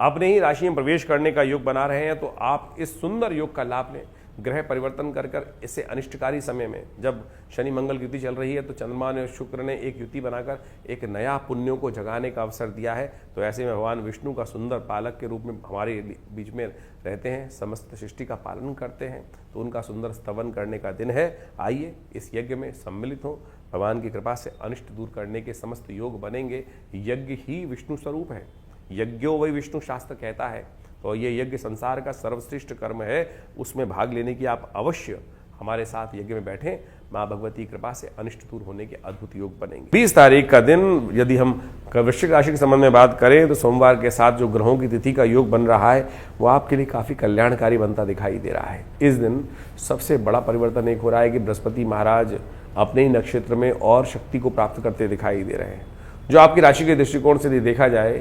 अपने ही राशि में प्रवेश करने का योग बना रहे हैं। तो आप इस सुंदर योग का लाभ लें, ग्रह परिवर्तन कर कर इसे अनिष्टकारी समय में, जब शनि मंगल युति चल रही है, तो चंद्रमा ने शुक्र ने एक युति बनाकर एक नया पुण्यों को जगाने का अवसर दिया है। तो ऐसे में भगवान विष्णु का सुंदर पालक के रूप में हमारे बीच में रहते हैं, समस्त सृष्टि का पालन करते हैं, तो उनका सुंदर स्तवन करने का दिन है। आइए इस यज्ञ में सम्मिलित हों, भगवान की कृपा से अनिष्ट दूर करने के समस्त योग बनेंगे। यज्ञ ही विष्णु स्वरूप है, यज्ञो वही विष्णु शास्त्र कहता है। तो ये यज्ञ संसार का सर्वश्रेष्ठ कर्म है, उसमें भाग लेने की आप अवश्य हमारे साथ यज्ञ में बैठें। माँ भगवती कृपा से अनिष्ट दूर होने के अद्भुत योग बनेंगे। 20 तारीख का दिन यदि हम वृश्चिक राशि के संबंध में बात करें तो सोमवार के साथ जो ग्रहों की तिथि का योग बन रहा है वो आपके लिए काफ़ी कल्याणकारी बनता दिखाई दे रहा है। इस दिन सबसे बड़ा परिवर्तन एक हो रहा है कि बृहस्पति महाराज अपने ही नक्षत्र में और शक्ति को प्राप्त करते दिखाई दे रहे हैं, जो आपकी राशि के दृष्टिकोण से देखा जाए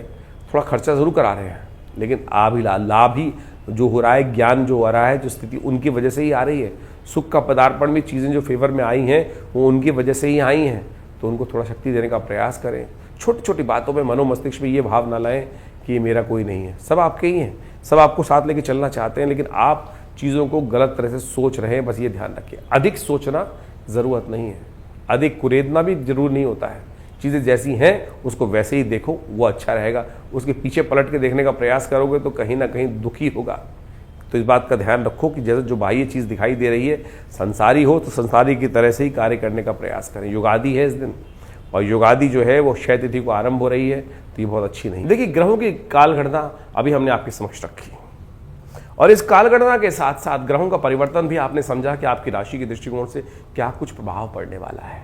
थोड़ा खर्चा जरूर करा रहे हैं, लेकिन लाभ ही जो हो रहा है, ज्ञान जो हो रहा है, जो स्थिति उनकी वजह से ही आ रही है। सुख का पदार्पण भी, चीज़ें जो फेवर में आई हैं वो उनकी वजह से ही आई हैं। तो उनको थोड़ा शक्ति देने का प्रयास करें। छोटी छोटी बातों में मनो मस्तिष्क में ये भाव ना लाएं कि ये मेरा कोई नहीं है, सब आपके ही हैं, सब आपको साथ लेके चलना चाहते हैं, लेकिन आप चीज़ों को गलत तरह से सोच रहे हैं। बस ये ध्यान रखिए, अधिक सोचना ज़रूरत नहीं है, अधिक कुरेदना भी जरूर नहीं होता है। चीज़ें जैसी हैं उसको वैसे ही देखो, वो अच्छा रहेगा। उसके पीछे पलट के देखने का प्रयास करोगे तो कहीं ना कहीं दुखी होगा। तो इस बात का ध्यान रखो कि जैसे जो बाह्य चीज़ दिखाई दे रही है संसारी हो तो संसारी की तरह से ही कार्य करने का प्रयास करें। युगादि है इस दिन, और युगादि जो है वो क्षय तिथि को आरंभ हो रही है, तो ये बहुत अच्छी नहीं। देखिए, ग्रहों की कालगणना अभी हमने आपके समक्ष रखी, और इस कालगणना के साथ साथ ग्रहों का परिवर्तन भी आपने समझा कि आपकी राशि के दृष्टिकोण से क्या कुछ प्रभाव पड़ने वाला है।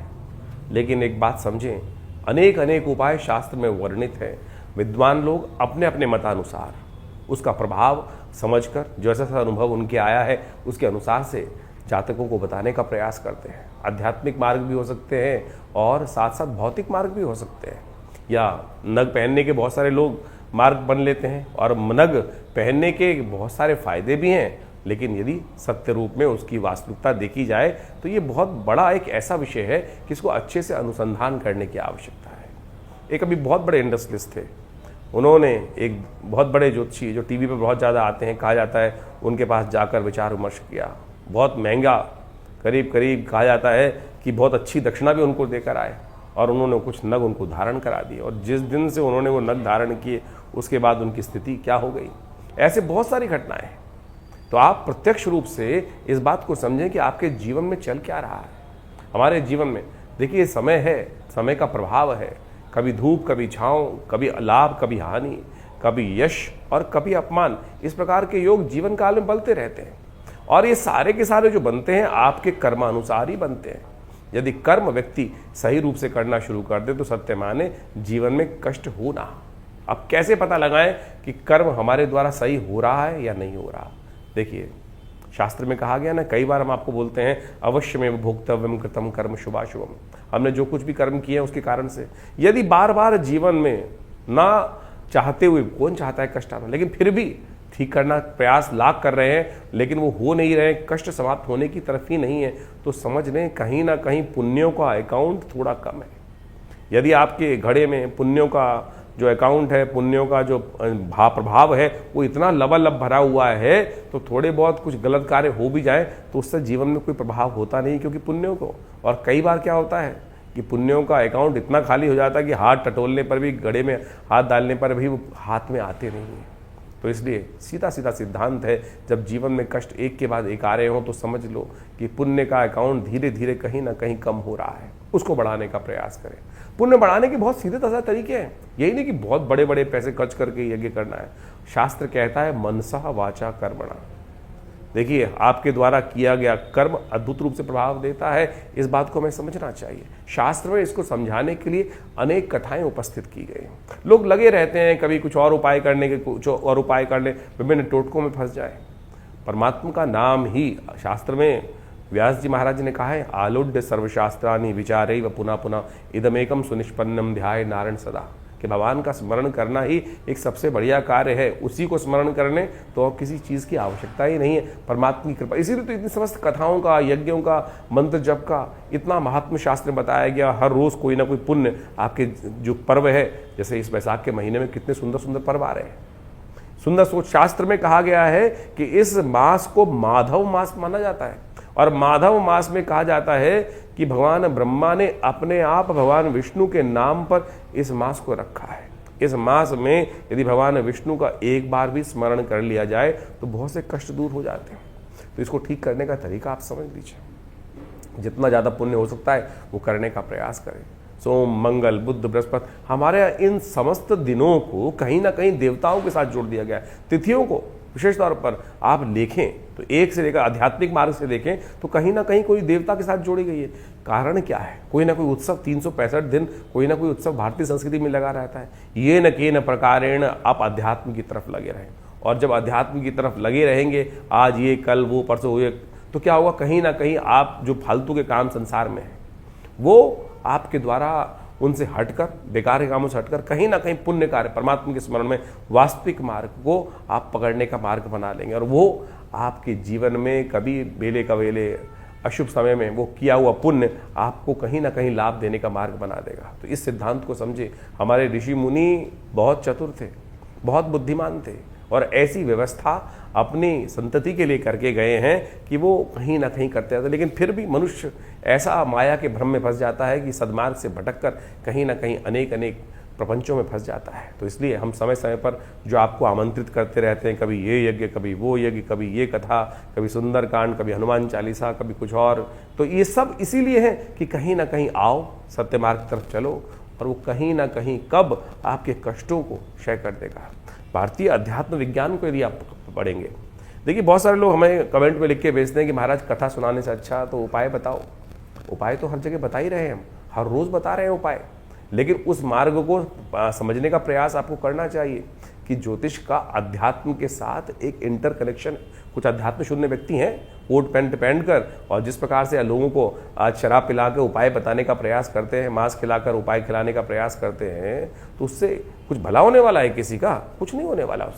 लेकिन एक बात समझें, अनेक अनेक उपाय शास्त्र में वर्णित है। विद्वान लोग अपने अपने मतानुसार उसका प्रभाव समझकर, जैसा सा अनुभव उनके आया है उसके अनुसार से जातकों को बताने का प्रयास करते हैं। आध्यात्मिक मार्ग भी हो सकते हैं और साथ साथ भौतिक मार्ग भी हो सकते हैं, या नग पहनने के बहुत सारे लोग मार्ग बन लेते हैं, और नग पहनने के बहुत सारे फायदे भी हैं। लेकिन यदि सत्य रूप में उसकी वास्तविकता देखी जाए तो ये बहुत बड़ा एक ऐसा विषय है कि इसको अच्छे से अनुसंधान करने की आवश्यकता है। एक अभी बहुत बड़े इंडस्ट्रियलिस्ट थे, उन्होंने एक बहुत बड़े ज्योतिषी जो टीवी पर बहुत ज़्यादा आते हैं, कहा जाता है, उनके पास जाकर विचार विमर्श किया। बहुत महंगा, करीब करीब कहा जाता है कि बहुत अच्छी दक्षिणा भी उनको देकर आए, और उन्होंने कुछ नग उनको धारण करा दिए, और जिस दिन से उन्होंने वो नग धारण किए उसके बाद उनकी स्थिति क्या हो गई। ऐसे बहुत सारी घटनाएं हैं। तो आप प्रत्यक्ष रूप से इस बात को समझें कि आपके जीवन में चल क्या रहा है। हमारे जीवन में देखिए समय है, समय का प्रभाव है, कभी धूप कभी छांव, कभी लाभ कभी हानि, कभी यश और कभी अपमान। इस प्रकार के योग जीवन काल में बनते रहते हैं, और ये सारे के सारे जो बनते हैं आपके कर्मानुसार ही बनते हैं। यदि कर्म व्यक्ति सही रूप से करना शुरू कर दे तो सत्य माने जीवन में कष्ट हो ना। अब कैसे पता लगाएं कि कर्म हमारे द्वारा सही हो रहा है या नहीं हो रहा। देखिए, शास्त्र में कहा गया ना, कई बार हम आपको बोलते हैं अवश्य में भोक्तव्यम कृतम कर्म शुभाशुभम। हमने जो कुछ भी कर्म किए हैं उसके कारण से, यदि बार बार जीवन में ना चाहते हुए, कौन चाहता है कष्ट आना, लेकिन फिर भी ठीक करना प्रयास लाख कर रहे हैं, लेकिन वो हो नहीं रहे, कष्ट समाप्त होने की तरफ ही नहीं है, तो समझ लें कहीं ना कहीं पुण्यों का अकाउंट थोड़ा कम है। यदि आपके घड़े में पुण्यों का जो अकाउंट है, पुण्यों का जो प्रभाव है वो इतना लबालब भरा हुआ है, तो थोड़े बहुत कुछ गलत कार्य हो भी जाए तो उससे जीवन में कोई प्रभाव होता नहीं, क्योंकि पुण्यों को। और कई बार क्या होता है कि पुण्यों का अकाउंट इतना खाली हो जाता है कि हाथ टटोलने पर भी, घड़े में हाथ डालने पर भी वो हाथ में आते नहीं है। तो इसलिए सीधा सीधा सिद्धांत है, जब जीवन में कष्ट एक के बाद एक आ रहे हों तो समझ लो कि पुण्य का अकाउंट धीरे धीरे कहीं ना कहीं कम हो रहा है, उसको बढ़ाने का प्रयास करें। पुण्य बढ़ाने के बहुत सीधे साधे तरीके हैं, यही नहीं कि बहुत बड़े बड़े पैसे खर्च करके यज्ञ करना है। शास्त्र कहता है मनसा वाचा कर्मणा। देखिए, आपके द्वारा किया गया कर्म अद्भुत रूप से प्रभाव देता है, इस बात को हमें समझना चाहिए। शास्त्र में इसको समझाने के लिए अनेक कथाएं उपस्थित की गई। लोग लगे रहते हैं कभी कुछ और उपाय करने के, कुछ और उपाय करने, विभिन्न टोटकों में फंस जाए। परमात्मा का नाम ही शास्त्र में व्यास जी महाराज ने कहा है, आलोड्य सर्वशास्त्रानि विचारे व पुनः पुनः इदमेकम सुनिष्पन्नम ध्याय नारायण सदा, कि भगवान का स्मरण करना ही एक सबसे बढ़िया कार्य है। उसी को स्मरण करने तो और किसी चीज़ की आवश्यकता ही नहीं है, परमात्मा की कृपा। इसीलिए तो इतनी समस्त कथाओं का, यज्ञों का, मंत्र जप का इतना महात्म शास्त्र में बताया गया। हर रोज़ कोई ना कोई पुण्य आपके जो पर्व है, जैसे इस बैसाख के महीने में कितने सुंदर सुंदर पर्व आ रहे हैं। सुंदर सोच शास्त्र में कहा गया है कि इस मास को माधव मास माना जाता है, और माधव मास में कहा जाता है कि भगवान ब्रह्मा ने अपने आप भगवान विष्णु के नाम पर इस मास को रखा है। इस मास में यदि भगवान विष्णु का एक बार भी स्मरण कर लिया जाए तो बहुत से कष्ट दूर हो जाते हैं। तो इसको ठीक करने का तरीका आप समझ लीजिए। जितना ज़्यादा पुण्य हो सकता है वो करने का प्रयास करें। सोम, मंगल, बुध, बृहस्पति, हमारे इन समस्त दिनों को कहीं ना कहीं देवताओं के साथ जोड़ दिया गया है। तिथियों को विशेष तौर पर आप देखें तो एक से लेकर आध्यात्मिक मार्ग से देखें तो कहीं ना कहीं कोई देवता के साथ जोड़ी गई है। कारण क्या है? कोई ना कोई उत्सव, 365 दिन कोई ना कोई उत्सव भारतीय संस्कृति में लगा रहता है। ये न के न प्रकारेण आप अध्यात्म की तरफ लगे रहें, और जब अध्यात्म की तरफ लगे रहेंगे, आज ये कल वो परसों हुए, तो क्या होगा, कहीं ना कहीं आप जो फालतू के काम संसार में हैं वो आपके द्वारा उनसे हटकर, बेकार के कामों से हटकर कहीं ना कहीं पुण्य कार्य, परमात्मा के स्मरण में वास्तविक मार्ग को आप पकड़ने का मार्ग बना लेंगे, और वो आपके जीवन में कभी बेले कवेले अशुभ समय में वो किया हुआ पुण्य आपको कहीं ना कहीं लाभ देने का मार्ग बना देगा। तो इस सिद्धांत को समझे। हमारे ऋषि मुनि बहुत चतुर थे, बहुत बुद्धिमान थे, और ऐसी व्यवस्था अपनी संतति के लिए करके गए हैं कि वो कहीं ना कहीं करते रहते। लेकिन फिर भी मनुष्य ऐसा माया के भ्रम में फंस जाता है कि सद्मार्ग से भटककर कहीं ना कहीं अनेक अनेक प्रपंचों में फंस जाता है। तो इसलिए हम समय समय पर जो आपको आमंत्रित करते रहते हैं, कभी ये यज्ञ, कभी वो यज्ञ, कभी ये कथा, कभी सुंदरकांड, कभी हनुमान चालीसा, कभी कुछ और, तो ये सब इसीलिए है कि कहीं ना कहीं आओ, सत्य मार्ग की तरफ चलो, और वो कहीं ना कहीं कब आपके कष्टों को क्षय कर देगा। भारतीय अध्यात्म विज्ञान को यदि आप पढ़ेंगे, देखिए बहुत सारे लोग हमें कमेंट में लिख के भेजते हैं कि महाराज कथा सुनाने से अच्छा तो उपाय बताओ। उपाय तो हर जगह बता ही रहे हैं, हम हर रोज़ बता रहे हैं उपाय, लेकिन उस मार्ग को समझने का प्रयास आपको करना चाहिए कि ज्योतिष का अध्यात्म के साथ एक इंटर कनेक्शन। कुछ अध्यात्म शून्य व्यक्ति हैं, कोट पैंट पहन कर, और जिस प्रकार से लोगों को आज शराब पिला के उपाय बताने का प्रयास करते हैं, मांस खिलाकर उपाय खिलाने का प्रयास करते हैं, तो उससे कुछ भला होने वाला है किसी का? कुछ नहीं होने वाला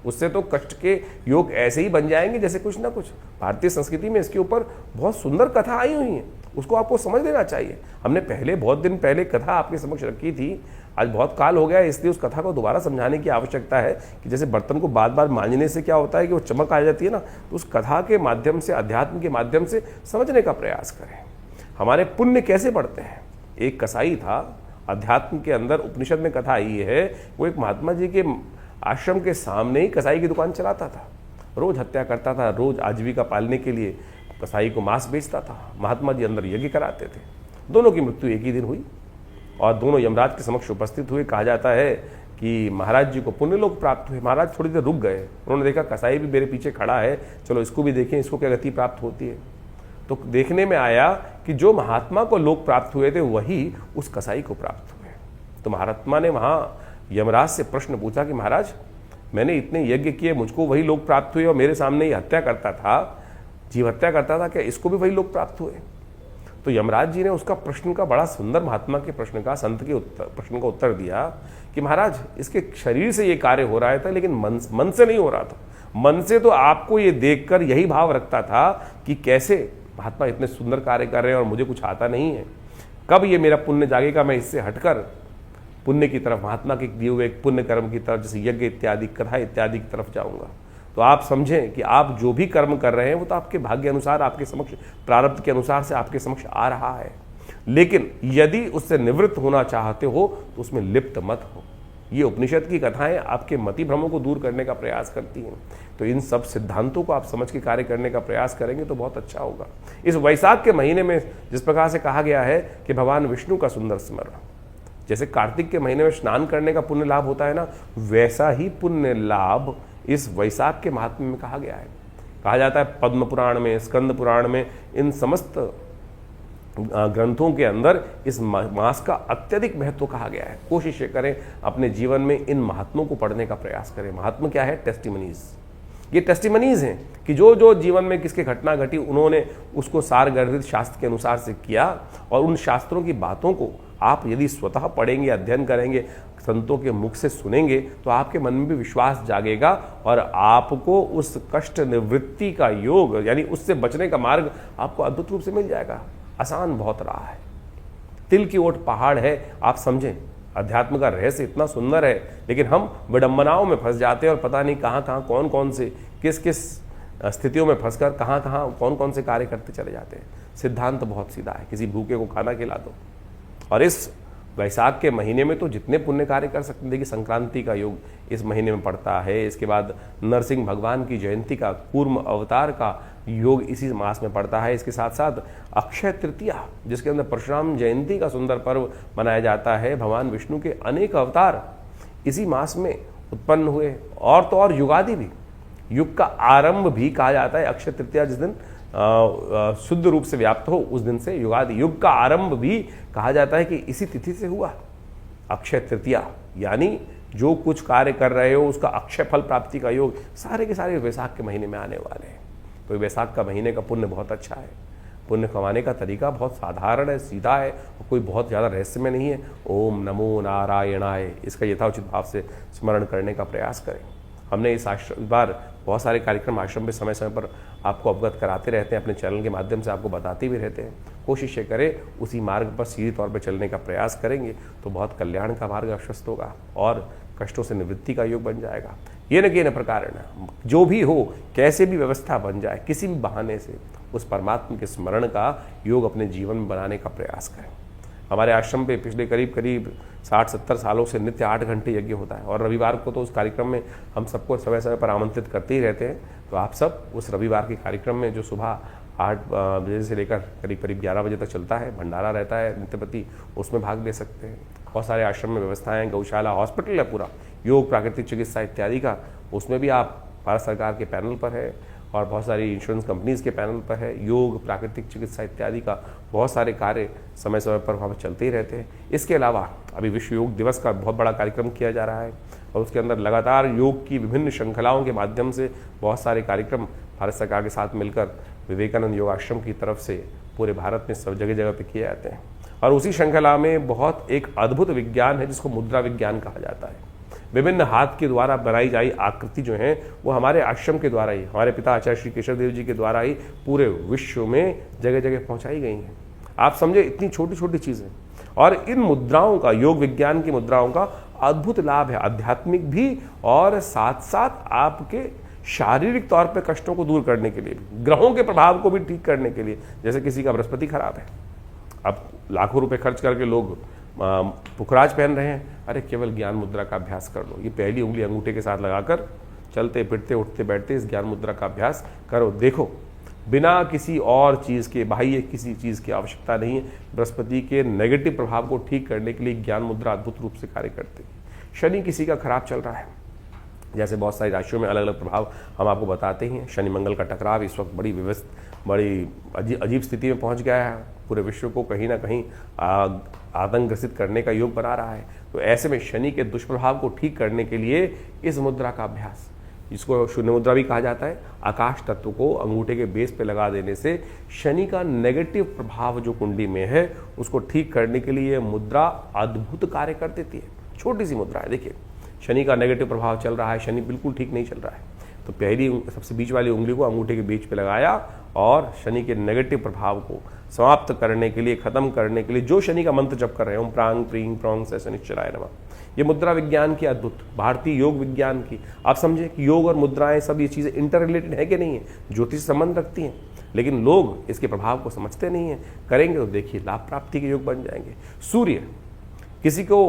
उससे तो कष्ट के योग ऐसे ही बन जाएंगे जैसे कुछ ना कुछ। भारतीय संस्कृति में इसके ऊपर बहुत सुंदर कथा आई हुई है, उसको आपको समझ लेना चाहिए। हमने पहले बहुत दिन पहले कथा आपके समक्ष रखी थी, आज बहुत काल हो गया है, इसलिए उस कथा को दोबारा समझाने की आवश्यकता है कि जैसे बर्तन को बार बार मांजने से क्या होता है कि वो चमक आ जाती है ना, तो उस कथा के माध्यम से, अध्यात्म के माध्यम से समझने का प्रयास करें। हमारे पुण्य कैसे बढ़ते हैं? एक कसाई था, अध्यात्म के अंदर उपनिषद में कथा आई है, वो एक महात्मा जी के आश्रम के सामने ही कसाई की दुकान चलाता था, रोज हत्या करता था, रोज आजीविका पालने के लिए कसाई को मांस बेचता था। महात्मा जी अंदर यज्ञ कराते थे। दोनों की मृत्यु एक ही दिन हुई और दोनों यमराज के समक्ष उपस्थित हुए। कहा जाता है कि महाराज जी को पुण्य लोक प्राप्त हुए। महाराज थोड़ी देर रुक गए, उन्होंने देखा कसाई भी मेरे पीछे खड़ा है, चलो इसको भी देखें, इसको क्या गति प्राप्त होती है। तो देखने में आया कि जो महात्मा को लोक प्राप्त हुए थे वही उस कसाई को प्राप्त हुए। तो महात्मा ने वहाँ यमराज से प्रश्न पूछा कि महाराज, मैंने इतने यज्ञ किए, मुझको वही लोक प्राप्त हुए, और मेरे सामने ही हत्या करता था, जीव हत्या करता था, क्या इसको भी वही लोक प्राप्त हुए? तो यमराज जी ने उसका प्रश्न का, बड़ा सुंदर महात्मा के प्रश्न का, संत के प्रश्न का उत्तर दिया कि महाराज, इसके शरीर से ये कार्य हो रहा था, लेकिन मन से नहीं हो रहा था। मन से तो आपको ये देखकर यही भाव रखता था कि कैसे महात्मा इतने सुंदर कार्य कर रहे हैं और मुझे कुछ आता नहीं है, कब ये मेरा पुण्य जागेगा, मैं इससे हटकर पुण्य की तरफ, महात्मा के दिए हुए एक पुण्य कर्म की तरफ, जैसे यज्ञ इत्यादि, कथा इत्यादि की तरफ जाऊंगा। तो आप समझें कि आप जो भी कर्म कर रहे हैं वो तो आपके भाग्य अनुसार, आपके समक्ष, प्रारब्ध के अनुसार से आपके समक्ष आ रहा है, लेकिन यदि उससे निवृत्त होना चाहते हो तो उसमें लिप्त मत हो। ये उपनिषद की कथाएं आपके मति भ्रमों को दूर करने का प्रयास करती हैं। तो इन सब सिद्धांतों को आप समझ के कार्य करने का प्रयास करेंगे तो बहुत अच्छा होगा। इस वैशाख के महीने में जिस प्रकार से कहा गया है कि भगवान विष्णु का सुंदर स्मरण, जैसे कार्तिक के महीने में स्नान करने का पुण्य लाभ होता है ना, वैसा ही पुण्य लाभ इस वैशाख के महात्म्य में कहा गया है। कहा जाता है पद्म पुराण में, स्कंद पुराण में, इन समस्त ग्रंथों के अंदर इस मास का अत्यधिक महत्व कहा गया है। कोशिश करें अपने जीवन में इन महात्मों को पढ़ने का प्रयास करें। महात्मा क्या है? टेस्टिमनीज। ये टेस्टिमनीज हैं कि जो जो जीवन में किसके घटना घटी उन्होंने उसको सारगर्भित शास्त्र के अनुसार से किया, और उन शास्त्रों की बातों को आप यदि स्वतः पढ़ेंगे, अध्ययन करेंगे, संतों के मुख से सुनेंगे, तो आपके मन में भी विश्वास जागेगा और आपको उस कष्ट निवृत्ति का योग, यानी उससे बचने का मार्ग आपको अद्भुत रूप से मिल जाएगा। आसान बहुत रहा है, तिल की ओट पहाड़ है। आप समझें, अध्यात्म का रहस्य इतना सुंदर है, लेकिन हम विडंबनाओं में फंस जाते हैं और पता नहीं कहाँ कहाँ कौन कौन से किस किस स्थितियों में फंसकर कहाँ कहाँ कौन कौन से कार्य करते चले जाते हैं। सिद्धांत बहुत सीधा है, किसी भूखे को खाना खिला दो। और इस वैशाख के महीने में तो जितने पुण्य कार्य कर सकते हैं। देखिए, संक्रांति का योग इस महीने में पड़ता है, इसके बाद नरसिंह भगवान की जयंती का, कूर्म अवतार का योग इसी मास में पड़ता है। इसके साथ साथ अक्षय तृतीया, जिसके अंदर परशुराम जयंती का सुंदर पर्व मनाया जाता है। भगवान विष्णु के अनेक अवतार इसी मास में उत्पन्न हुए। और तो और युगादि भी, युग का आरंभ भी कहा जाता है। अक्षय तृतीया जिस दिन शुद्ध रूप से व्याप्त हो, उस दिन से युगादि, युग का आरंभ भी कहा जाता है कि इसी तिथि से हुआ। अक्षय तृतीया यानी जो कुछ कार्य कर रहे हो उसका अक्षय फल प्राप्ति का योग सारे के सारे वैशाख के महीने में आने वाले हैं। तो वैशाख का महीने का पुण्य बहुत अच्छा है। पुण्य कमाने का तरीका बहुत साधारण है, सीधा है, और कोई बहुत ज़्यादा रहस्य में नहीं है। ओम नमो नारायणाय, इसका यथाउचित भाव से स्मरण करने का प्रयास करें। हमने इस बार बहुत सारे कार्यक्रम आश्रम में समय समय पर आपको अवगत कराते रहते हैं, अपने चैनल के माध्यम से आपको बताते भी रहते हैं। कोशिश ये करें उसी मार्ग पर सीधे तौर पर चलने का प्रयास करेंगे तो बहुत कल्याण का मार्ग आश्वस्त होगा और कष्टों से निवृत्ति का योग बन जाएगा। ये न कि न प्रकार न जो भी हो, कैसे भी व्यवस्था बन जाए, किसी भी बहाने से उस परमात्मा के स्मरण का योग अपने जीवन में बनाने का प्रयास करें। हमारे आश्रम पे पिछले करीब 60-70 सालों से नित्य 8 घंटे यज्ञ होता है, और रविवार को तो उस कार्यक्रम में हम सबको समय समय पर आमंत्रित करते ही रहते हैं। तो आप सब उस रविवार के कार्यक्रम में, जो सुबह 8 बजे से लेकर करीब 11 बजे तक चलता है, भंडारा रहता है नित्यप्रति, उसमें भाग ले सकते हैं। बहुत सारे आश्रम में व्यवस्थाएं, गौशाला, हॉस्पिटल है पूरा, योग, प्राकृतिक चिकित्सा इत्यादि का, उसमें भी आप भारत सरकार के पैनल पर है और बहुत सारी इंश्योरेंस कंपनीज़ के पैनल पर है। योग, प्राकृतिक चिकित्सा इत्यादि का बहुत सारे कार्य समय समय पर वहाँ पर चलते ही रहते हैं। इसके अलावा अभी विश्व योग दिवस का बहुत बड़ा कार्यक्रम किया जा रहा है, और उसके अंदर लगातार योग की विभिन्न श्रृंखलाओं के माध्यम से बहुत सारे कार्यक्रम भारत सरकार के साथ मिलकर विवेकानंद योग आश्रम की तरफ से पूरे भारत में सब जगह जगह पे किए जाते हैं। और उसी श्रृंखला में बहुत एक अद्भुत विज्ञान है जिसको मुद्रा विज्ञान कहा जाता है। विभिन्न हाथ के द्वारा बनाई जाई आकृति जो है वो हमारे आश्रम के द्वारा ही, हमारे पिता आचार्य श्री केशव देव जी के द्वारा ही पूरे विश्व में जगह जगह पहुंचाई गई हैं। आप समझे, इतनी छोटी छोटी चीज़ें, और इन मुद्राओं का, योग विज्ञान की मुद्राओं का अद्भुत लाभ है, आध्यात्मिक भी और साथ साथ आपके शारीरिक तौर पे कष्टों को दूर करने के लिए भी, ग्रहों के प्रभाव को भी ठीक करने के लिए। जैसे किसी का बृहस्पति खराब है, अब लाखों रुपए खर्च करके लोग पुखराज पहन रहे हैं, अरे केवल ज्ञान मुद्रा का अभ्यास कर लो। ये पहली उंगली अंगूठे के साथ लगाकर चलते फिरते उठते बैठते इस ज्ञान मुद्रा का अभ्यास करो, देखो बिना किसी और चीज़ के, बाह्य किसी चीज़ की आवश्यकता नहीं है। बृहस्पति के नेगेटिव प्रभाव को ठीक करने के लिए ज्ञान मुद्रा अद्भुत रूप से कार्य करती है। शनि किसी का खराब चल रहा है, जैसे बहुत सारी राशियों में अलग अलग प्रभाव हम आपको बताते हैं। शनि मंगल का टकराव इस वक्त बड़ी अजीब स्थिति में पहुंच गया है, पूरे विश्व को कहीं ना कहीं आतंक ग्रसित करने का योग बना रहा है। तो ऐसे में शनि के दुष्प्रभाव को ठीक करने के लिए इस मुद्रा का अभ्यास, जिसको शून्य मुद्रा भी कहा जाता है, आकाश तत्व को अंगूठे के बेस पे लगा देने से शनि का नेगेटिव प्रभाव जो कुंडली में है उसको ठीक करने के लिए मुद्रा अद्भुत कार्य कर देती है। छोटी सी मुद्रा है, देखिए शनि का नेगेटिव प्रभाव चल रहा है, शनि बिल्कुल ठीक नहीं चल रहा है, तो पहली सबसे बीच वाली उंगली को अंगूठे के बीच पे लगाया और शनि के नेगेटिव प्रभाव को समाप्त करने के लिए, खत्म करने के लिए जो शनि का मंत्र जप कर रहे हैं, ओम प्रांग प्रींग प्रौंग से शनिश्चराय नमः, ये मुद्रा विज्ञान की अद्भुत, भारतीय योग विज्ञान की। आप समझे कि योग और मुद्राएं सब ये चीज़ें इंटर रिलेटेड है कि नहीं है, ज्योतिष संबंध रखती हैं, लेकिन लोग इसके प्रभाव को समझते नहीं हैं। करेंगे तो देखिए लाभ प्राप्ति के योग बन जाएंगे। सूर्य, किसी को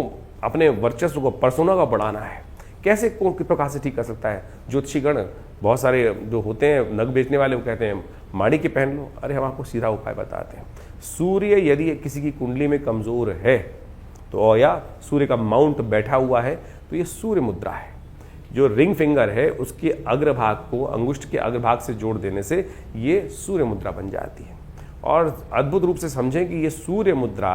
अपने वर्चस्व को, पर्सोना को बढ़ाना है, कैसे कौन किस प्रकार से ठीक कर सकता है। ज्योतिषीगण बहुत सारे जो होते हैं नग बेचने वाले, वो कहते हैं माणिक्य पहन लो। अरे हम आपको सीधा उपाय बताते हैं। सूर्य यदि किसी की कुंडली में कमजोर है तो, या सूर्य का माउंट बैठा हुआ है, तो ये सूर्य मुद्रा है। जो रिंग फिंगर है उसके अग्रभाग को अंगुष्ठ के अग्रभाग से जोड़ देने से ये सूर्य मुद्रा बन जाती है। और अद्भुत रूप से समझें कि ये सूर्य मुद्रा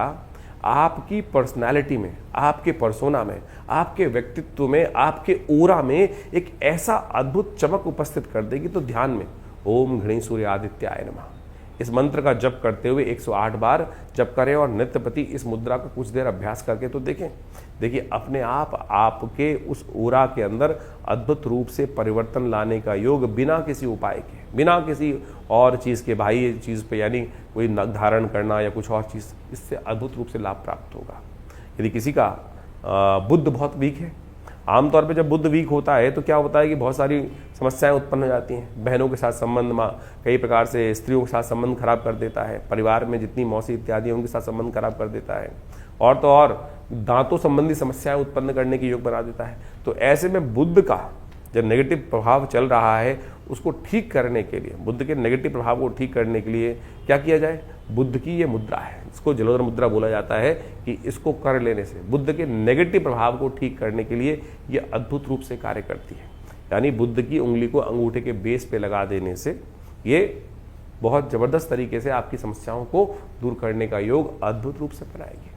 आपकी पर्सनालिटी में, आपके पर्सोना में, आपके व्यक्तित्व में, आपके ओरा में एक ऐसा अद्भुत चमक उपस्थित कर देगी। तो ध्यान में ओम घृणी सूर्य आदित्याय नमः इस मंत्र का जप करते हुए 108 बार जप करें और नित्य प्रति इस मुद्रा का कुछ देर अभ्यास करके तो देखें। देखिए अपने आप आपके उस ओरा के अंदर अद्भुत रूप से परिवर्तन लाने का योग, बिना किसी उपाय के, बिना किसी और चीज़ के, बाह्य चीज़ पे, यानी कोई नग धारण करना या कुछ और चीज़, इससे अद्भुत रूप से लाभ प्राप्त होगा। यदि किसी का बुद्ध बहुत वीक है, आमतौर पे जब बुद्ध वीक होता है तो क्या होता है कि बहुत सारी समस्याएं उत्पन्न हो जाती हैं। बहनों के साथ संबंध में, कई प्रकार से स्त्रियों के साथ संबंध खराब कर देता है, परिवार में जितनी मौसी इत्यादि उनके साथ संबंध खराब कर देता है, और तो और दांतों संबंधी समस्याएं उत्पन्न करने की योग बना देता है। तो ऐसे में बुद्ध का जब नेगेटिव प्रभाव चल रहा है उसको ठीक करने के लिए, बुद्ध के नेगेटिव प्रभाव को ठीक करने के लिए क्या किया जाए। बुद्ध की ये मुद्रा है, इसको जलोदर मुद्रा बोला जाता है, कि इसको कर लेने से बुद्ध के नेगेटिव प्रभाव को ठीक करने के लिए ये अद्भुत रूप से कार्य करती है। यानी बुद्ध की उंगली को अंगूठे के बेस पे लगा देने से ये बहुत ज़बरदस्त तरीके से आपकी समस्याओं को दूर करने का योग अद्भुत रूप से बनाएगी।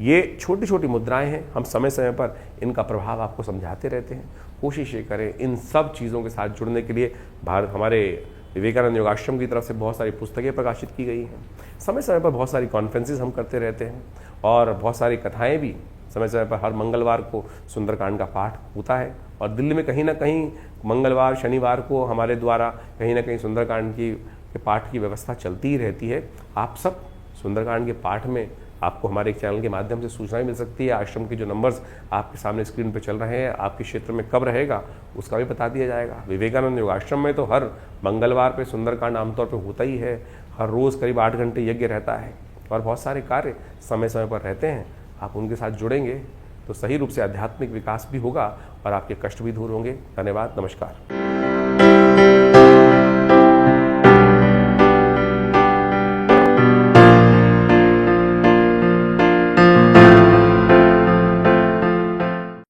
ये छोटी छोटी मुद्राएं हैं, हम समय समय पर इनका प्रभाव आपको समझाते रहते हैं। कोशिश ये करें इन सब चीज़ों के साथ जुड़ने के लिए। हमारे विवेकानंद योगाश्रम की तरफ से बहुत सारी पुस्तकें प्रकाशित की गई हैं। समय समय पर बहुत सारी कॉन्फ्रेंसेस हम करते रहते हैं, और बहुत सारी कथाएं भी समय समय पर। हर मंगलवार को सुंदरकांड का पाठ होता है, और दिल्ली में कहीं ना कहीं मंगलवार शनिवार को हमारे द्वारा कहीं ना कहीं सुंदरकांड के पाठ की व्यवस्था चलती ही रहती है। आप सब सुंदरकांड के पाठ में आपको हमारे एक चैनल के माध्यम से सूचनाएं मिल सकती है। आश्रम के जो नंबर्स आपके सामने स्क्रीन पर चल रहे हैं, आपके क्षेत्र में कब रहेगा उसका भी बता दिया जाएगा। विवेकानंद योगाश्रम में तो हर मंगलवार पे सुंदरकांड आमतौर पे होता ही है। हर रोज़ करीब 8 घंटे यज्ञ रहता है, और बहुत सारे कार्य समय समय पर रहते हैं। आप उनके साथ जुड़ेंगे तो सही रूप से आध्यात्मिक विकास भी होगा और आपके कष्ट भी दूर होंगे। धन्यवाद, नमस्कार।